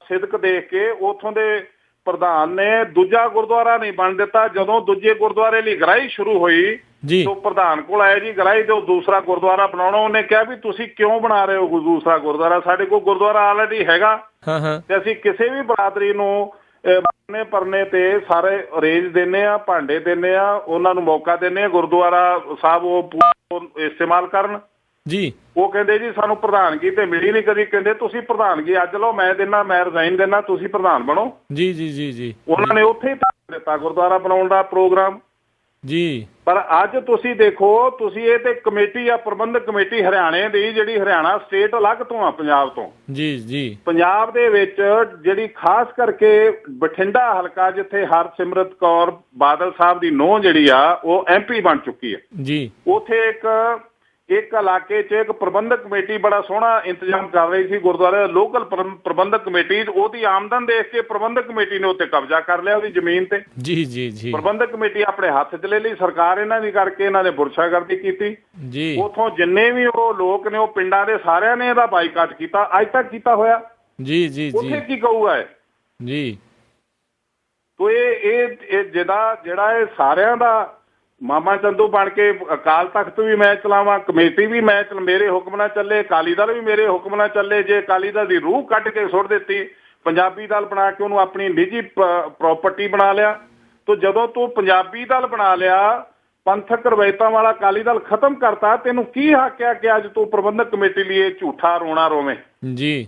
ਸਿਦਕ ਦੇਖ ਕੇ। ਉਥੋਂ ਦੇ ਪ੍ਰਧਾਨ ਨੇ ਦੂਜਾ ਗੁਰਦੁਆਰਾ ਨਹੀਂ ਬਣ ਦਿੱਤਾ। ਜਦੋਂ ਦੂਜੇ ਗੁਰਦੁਆਰੇ ਲਈ ਗਰਾਈ ਸ਼ੁਰੂ ਹੋਈ ਤਾਂ ਪ੍ਰਧਾਨ ਕੋਲ ਆਏ ਜੀ ਗਰਾਈ ਦਿਓ, ਦੂਸਰਾ ਗੁਰਦੁਆਰਾ ਬਣਾਉਣਾ। ਉਹਨੇ ਕਿਹਾ ਵੀ ਤੁਸੀਂ ਕਿਉਂ ਬਣਾ ਰਹੇ ਹੋ ਦੂਸਰਾ ਗੁਰਦੁਆਰਾ? ਸਾਡੇ ਕੋਲ ਗੁਰਦੁਆਰਾ ਆਲਰੇਡੀ ਹੈਗਾ ਤੇ ਅਸੀਂ ਕਿਸੇ ਵੀ ਬਰਾਦਰੀ ਨੂੰ ਪਰਨੇ ਤੇ ਸਾਰੇ ਅਰੇਂਜ ਦਿੰਦੇ ਆ, ਭਾਂਡੇ ਦਿੰਦੇ ਆ, ਉਹਨਾਂ ਨੂੰ ਮੌਕਾ ਦਿੰਦੇ ਆ ਗੁਰਦੁਆਰਾ ਸਾਹਿਬ ਉਹ ਇਸਤੇਮਾਲ ਕਰਨ। ਜੀ। ਉਹ ਕਹਿੰਦੇ ਜੀ ਸਾਨੂੰ ਪ੍ਰਧਾਨਗੀ ਤੇ ਮਿਲੀ ਨਹੀਂ ਕਦੀ। ਕਹਿੰਦੇ ਤੁਸੀਂ ਪ੍ਰਧਾਨਗੀ ਅੱਜ ਲਓ, ਮੈਂ ਦਿੰਦਾ, ਮੈਂ ਰਿਜ਼ਾਈਨ ਦਿੰਦਾ, ਤੁਸੀਂ ਪ੍ਰਧਾਨ ਬਣੋ। ਜੀ। ਉਹਨਾਂ ਨੇ ਉੱਥੇ ਹੀ ਦਿੱਤਾ ਗੁਰਦੁਆਰਾ ਬਣਾਉਣ ਦਾ ਪ੍ਰੋਗਰਾਮ। ਜੀ। ਪਰ ਅੱਜ ਤੁਸੀਂ ਦੇਖੋ, ਤੁਸੀਂ ਇਹ ਤੇ ਕਮੇਟੀ ਆ, ਪ੍ਰਬੰਧਕ ਕਮੇਟੀ ਹਰਿਆਣੇ ਦੀ, ਜਿਹੜੀ ਹਰਿਆਣਾ ਸਟੇਟ ਅਲੱਗ ਤੋਂ ਆ ਪੰਜਾਬ ਤੋਂ। ਜੀ। ਪੰਜਾਬ ਦੇ ਵਿੱਚ ਜਿਹੜੀ ਖਾਸ ਕਰਕੇ ਬਠਿੰਡਾ ਹਲਕਾ, ਜਿੱਥੇ ਹਰਸਿਮਰਤ ਕੌਰ ਬਾਦਲ ਸਾਹਿਬ ਦੀ ਨੂੰਹ ਜਿਹੜੀ ਆ ਉਹ MP ਬਣ ਚੁੱਕੀ ਹੈ। ਜੀ। ਉੱਥੇ ਇੱਕ ਇਲਾਕੇ 'ਚ ਇੱਕ ਪ੍ਰਬੰਧਕ ਕਮੇਟੀ ਬੜਾ ਸੋਹਣਾ ਇੰਤਜ਼ਾਮ ਕਰ ਰਹੀ ਸੀ ਗੁਰਦੁਆਰੇ ਦਾ। ਲੋਕਲ ਪ੍ਰਬੰਧਕ ਕਮੇਟੀ, ਉਹਦੀ ਆਮਦਨ ਦੇਖ ਕੇ ਪ੍ਰਬੰਧਕ ਕਮੇਟੀ ਨੇ ਉੱਤੇ ਕਬਜ਼ਾ ਕਰ ਲਿਆ ਉਹਦੀ ਜ਼ਮੀਨ ਤੇ। ਜੀ। ਪ੍ਰਬੰਧਕ ਕਮੇਟੀ ਆਪਣੇ ਹੱਥ 'ਚ ਲੈ ਲਈ, ਸਰਕਾਰ ਇਹਨਾਂ ਦੀ ਕਰਕੇ ਇਹਨਾਂ ਨੇ ਬੁਰਛਾਗਰਦੀ ਕੀਤੀ। ਜੀ। ਉੱਥੋਂ ਜਿੰਨੇ ਵੀ ਉਹ ਲੋਕ ਨੇ, ਉਹ ਪਿੰਡਾਂ ਦੇ ਸਾਰਿਆਂ ਨੇ ਇਹਦਾ ਬਾਈਕਾਟ ਕੀਤਾ, ਅੱਜ ਤੱਕ ਕੀਤਾ ਹੋਇਆ। ਜੀ। ਉੱਥੇ ਕੀ ਕਹੂਗਾ ਇਹ? ਜੀ। ਤੋ ਇਹ ਜਿਹੜਾ ਇਹ ਸਾਰਿਆਂ ਦਾ ਮਾਮਾ ਚੰਦੂ ਬਣ ਕੇ ਅਕਾਲ ਤਖਤ ਵੀ ਮੈਂ ਚਲਾਵਾਂ, ਕਮੇਟੀ ਵੀ ਮੇਰੇ ਹੁਕਮ ਨਾਲ ਚੱਲੇ, ਅਕਾਲੀ ਦਲ ਵੀ ਮੇਰੇ ਹੁਕਮ ਨਾਲ ਚੱਲੇ। ਜੇ ਅਕਾਲੀ ਦਲ ਦੀ ਰੂਹ ਕੱਢ ਕੇ ਸੁੱਟ ਦਿੱਤੀ, ਪੰਜਾਬੀ ਦਲ ਬਣਾ ਕੇ ਉਹਨੂੰ ਆਪਣੀ ਨਿੱਜੀ ਪ੍ਰਾਪਰਟੀ ਬਣਾ ਲਿਆ, ਤਾਂ ਜਦੋਂ ਤੂੰ ਪੰਜਾਬੀ ਦਲ ਬਣਾ ਲਿਆ, ਪੰਥਕ ਰਵਾਇਤਾਂ ਵਾਲਾ ਅਕਾਲੀ ਦਲ ਖਤਮ ਕਰਤਾ, ਤੈਨੂੰ ਕੀ ਹੱਕ ਆ ਕਿ ਅੱਜ ਤੂੰ ਪ੍ਰਬੰਧਕ ਕਮੇਟੀ ਲਈ ਇਹ ਝੂਠਾ ਰੋਣਾ ਰੋਵੇਂ? ਜੀ।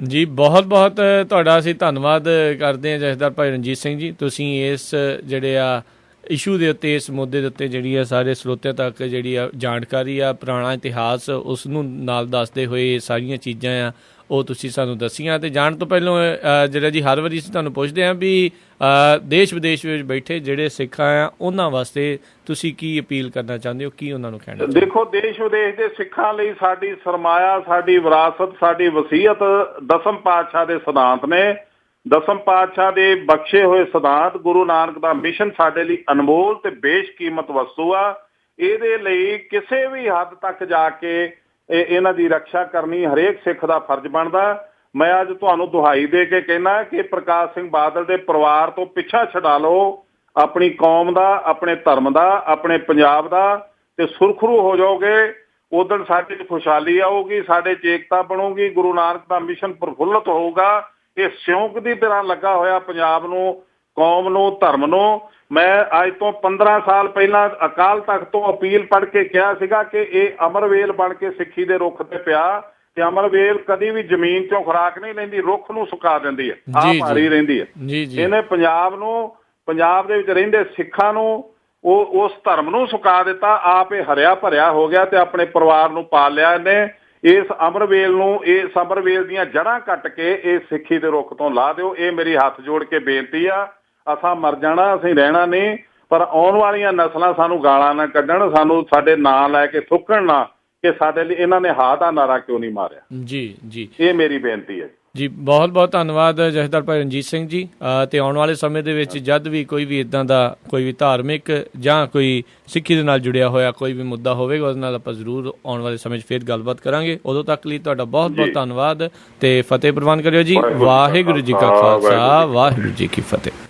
ਜੀ ਬਹੁਤ ਤੁਹਾਡਾ ਅਸੀਂ ਧੰਨਵਾਦ ਕਰਦੇ ਹਾਂ ਜਥੇਦਾਰ ਭਾਈ ਰਣਜੀਤ ਸਿੰਘ ਜੀ। ਤੁਸੀਂ ਇਸ ਜਿਹੜੇ ਆ ਇਸ਼ੂ ਦੇ ਉੱਤੇ, ਇਸ ਮੁੱਦੇ ਦੇ ਉੱਤੇ ਜਿਹੜੀ ਆ ਸਾਰੇ ਸਰੋਤਿਆਂ ਤੱਕ ਜਿਹੜੀ ਆ ਜਾਣਕਾਰੀ ਆ, ਪੁਰਾਣਾ ਇਤਿਹਾਸ ਉਸ ਨੂੰ ਨਾਲ ਦੱਸਦੇ ਹੋਏ ਇਹ ਸਾਰੀਆਂ ਚੀਜ਼ਾਂ ਆ ਉਹ ਤੁਸੀਂ ਸਾਨੂੰ ਦੱਸੀਆਂ। ਤੇ ਜਾਣ ਤੋਂ ਪਹਿਲਾਂ ਜਿਹੜਾ ਜੀ ਹਰ ਵਾਰੀ ਅਸੀਂ ਤੁਹਾਨੂੰ ਪੁੱਛਦੇ ਹਾਂ ਵੀ ਦੇਸ਼ ਵਿਦੇਸ਼ ਵਿੱਚ ਬੈਠੇ ਜਿਹੜੇ ਸਿੱਖ ਆ ਉਹਨਾਂ ਵਾਸਤੇ ਤੁਸੀਂ ਕੀ ਅਪੀਲ ਕਰਨਾ ਚਾਹੁੰਦੇ ਹੋ, ਕੀ ਉਹਨਾਂ ਨੂੰ ਕਹਿਣਾ? ਦੇਖੋ, ਦੇਸ਼ ਵਿਦੇਸ਼ ਦੇ ਸਿੱਖਾਂ ਲਈ ਸਾਡੀ ਸਰਮਾਇਆ, ਸਾਡੀ ਵਿਰਾਸਤ, ਸਾਡੀ ਵਸੀਅਤ ਦਸਮ ਪਾਤਸ਼ਾਹ ਦੇ ਸਿਧਾਂਤ ਨੇ। ਦਸਮ ਪਾਤਸ਼ਾਹ ਦੇ ਬਖਸ਼ੇ ਹੋਏ ਸਿਧਾਂਤ, ਗੁਰੂ ਨਾਨਕ ਦਾ ਮਿਸ਼ਨ ਸਾਡੇ ਲਈ ਅਨਮੋਲ ਤੇ ਬੇਸ਼ਕੀਮਤ ਵਸਤੂ ਆ। ਇਹਦੇ ਲਈ ਕਿਸੇ ਵੀ ਹੱਦ ਤੱਕ ਜਾ ਕੇ ਇਹਨਾਂ ਦੀ ਰੱਖਿਆ ਕਰਨੀ ਹਰੇਕ ਸਿੱਖ ਦਾ ਫਰਜ਼ ਬਣਦਾ। ਮੈਂ ਅੱਜ ਤੁਹਾਨੂੰ ਦੁਹਾਈ ਦੇ ਕੇ ਕਹਿਣਾ ਕਿ ਪ੍ਰਕਾਸ਼ ਸਿੰਘ ਬਾਦਲ ਦੇ ਪਰਿਵਾਰ ਤੋਂ ਪਿੱਛਾ ਛਡਾ ਲਓ, ਆਪਣੀ ਕੌਮ ਦਾ, ਆਪਣੇ ਧਰਮ ਦਾ, ਆਪਣੇ ਪੰਜਾਬ ਦਾ, ਤੇ ਸੁਰਖਰੂ ਹੋ ਜਾਓਗੇ। ਉਦੋਂ ਸਾਡੇ 'ਚ ਖੁਸ਼ਹਾਲੀ ਆਊਗੀ, ਸਾਡੇ 'ਚ ਏਕਤਾ ਬਣੂਗੀ, ਗੁਰੂ ਨਾਨਕ ਦਾ ਮਿਸ਼ਨ ਪ੍ਰਫੁੱਲਤ ਹੋਊਗਾ। ਇਹ ਸਿਉਂਕ ਦੀ ਤਰ੍ਹਾਂ ਲੱਗਾ ਹੋਇਆ ਪੰਜਾਬ ਨੂੰ, ਕੌਮ ਨੂੰ, ਧਰਮ ਨੂੰ। ਮੈਂ ਅੱਜ ਤੋਂ 15 ਸਾਲ ਪਹਿਲਾਂ ਅਕਾਲ ਤਖਤ ਤੋਂ ਅਪੀਲ ਪੜ੍ਹ ਕੇ ਕਿਹਾ ਸੀਗਾ ਕਿ ਇਹ ਅਮਰਵੇਲ ਬਣ ਕੇ ਸਿੱਖੀ ਦੇ ਰੁੱਖ ਤੇ ਪਿਆ, ਤੇ ਅਮਰਵੇਲ ਕਦੀ ਵੀ ਜ਼ਮੀਨ ਚੋਂ ਖੁਰਾਕ ਨਹੀਂ ਲੈਂਦੀ, ਰੁੱਖ ਨੂੰ ਸੁਕਾ ਦਿੰਦੀ ਹੈ, ਆਹ ਭਾਰੀ ਰਹਿੰਦੀ ਹੈ। ਇਹਨੇ ਪੰਜਾਬ ਨੂੰ, ਪੰਜਾਬ ਦੇ ਵਿੱਚ ਰਹਿੰਦੇ ਸਿੱਖਾਂ ਨੂੰ, ਉਸ ਧਰਮ ਨੂੰ ਸੁਕਾ ਦਿੱਤਾ। ਆਪ ਇਹ ਹਰਿਆ ਭਰਿਆ ਹੋ ਗਿਆ ਤੇ ਆਪਣੇ ਪਰਿਵਾਰ ਨੂੰ ਪਾਲ ਲਿਆ ਇਹਨੇ। ਇਸ ਅਮਰਵੇਲ ਨੂੰ, ਇਸ ਅਮਰਵੇਲ ਦੀਆਂ ਜੜ੍ਹਾਂ ਕੱਟ ਕੇ ਇਹ ਸਿੱਖੀ ਦੇ ਰੁੱਖ ਤੋਂ ਲਾ ਦਿਓ। ਇਹ ਮੇਰੀ ਹੱਥ ਜੋੜ ਕੇ ਬੇਨਤੀ ਆ। ਅਸਾਂ ਮਰ ਜਾਣਾ, ਅਸੀਂ ਰਹਿਣਾ ਨਹੀਂ, ਪਰ ਆਉਣ ਵਾਲੀਆਂ ਨਸਲਾਂ ਸਾਨੂੰ ਗਾਲਾਂ ਨਾ ਕੱਢਣ, ਸਾਨੂੰ ਸਾਡੇ ਨਾਂ ਲੈ ਕੇ ਥੁੱਕਣ ਨਾ ਕਿ ਸਾਡੇ ਲਈ ਇਹਨਾਂ ਨੇ ਹਾਅ ਦਾ ਨਾਰਾ ਕਿਉਂ ਨਹੀਂ ਮਾਰਿਆ। ਜੀ ਇਹ ਮੇਰੀ ਬੇਨਤੀ ਹੈ ਜੀ। ਬਹੁਤ ਬਹੁਤ ਧੰਨਵਾਦ ਜਥੇਦਾਰ ਭਾਈ ਰਣਜੀਤ ਸਿੰਘ ਜੀ। ਤੇ ਆਉਣ ਵਾਲੇ ਸਮੇਂ ਦੇ ਵਿੱਚ ਜਦ ਵੀ ਕੋਈ ਵੀ ਇੱਦਾਂ ਦਾ ਕੋਈ ਵੀ ਧਾਰਮਿਕ ਜਾਂ ਕੋਈ ਸਿੱਖੀ ਦੇ ਨਾਲ ਜੁੜਿਆ ਹੋਇਆ ਕੋਈ ਵੀ ਮੁੱਦਾ ਹੋਵੇਗਾ, ਉਹਦੇ ਨਾਲ ਆਪਾਂ ਜ਼ਰੂਰ ਆਉਣ ਵਾਲੇ ਸਮੇਂ 'ਚ ਫਿਰ ਗੱਲਬਾਤ ਕਰਾਂਗੇ। ਉਦੋਂ ਤੱਕ ਲਈ ਤੁਹਾਡਾ ਬਹੁਤ ਬਹੁਤ ਧੰਨਵਾਦ ਤੇ ਫਤਿਹ ਪ੍ਰਵਾਨ ਕਰਿਓ ਜੀ। ਵਾਹਿਗੁਰੂ ਜੀ ਕਾ ਖਾਲਸਾ, ਵਾਹਿਗੁਰੂ ਜੀ ਕੀ ਫਤਿਹ।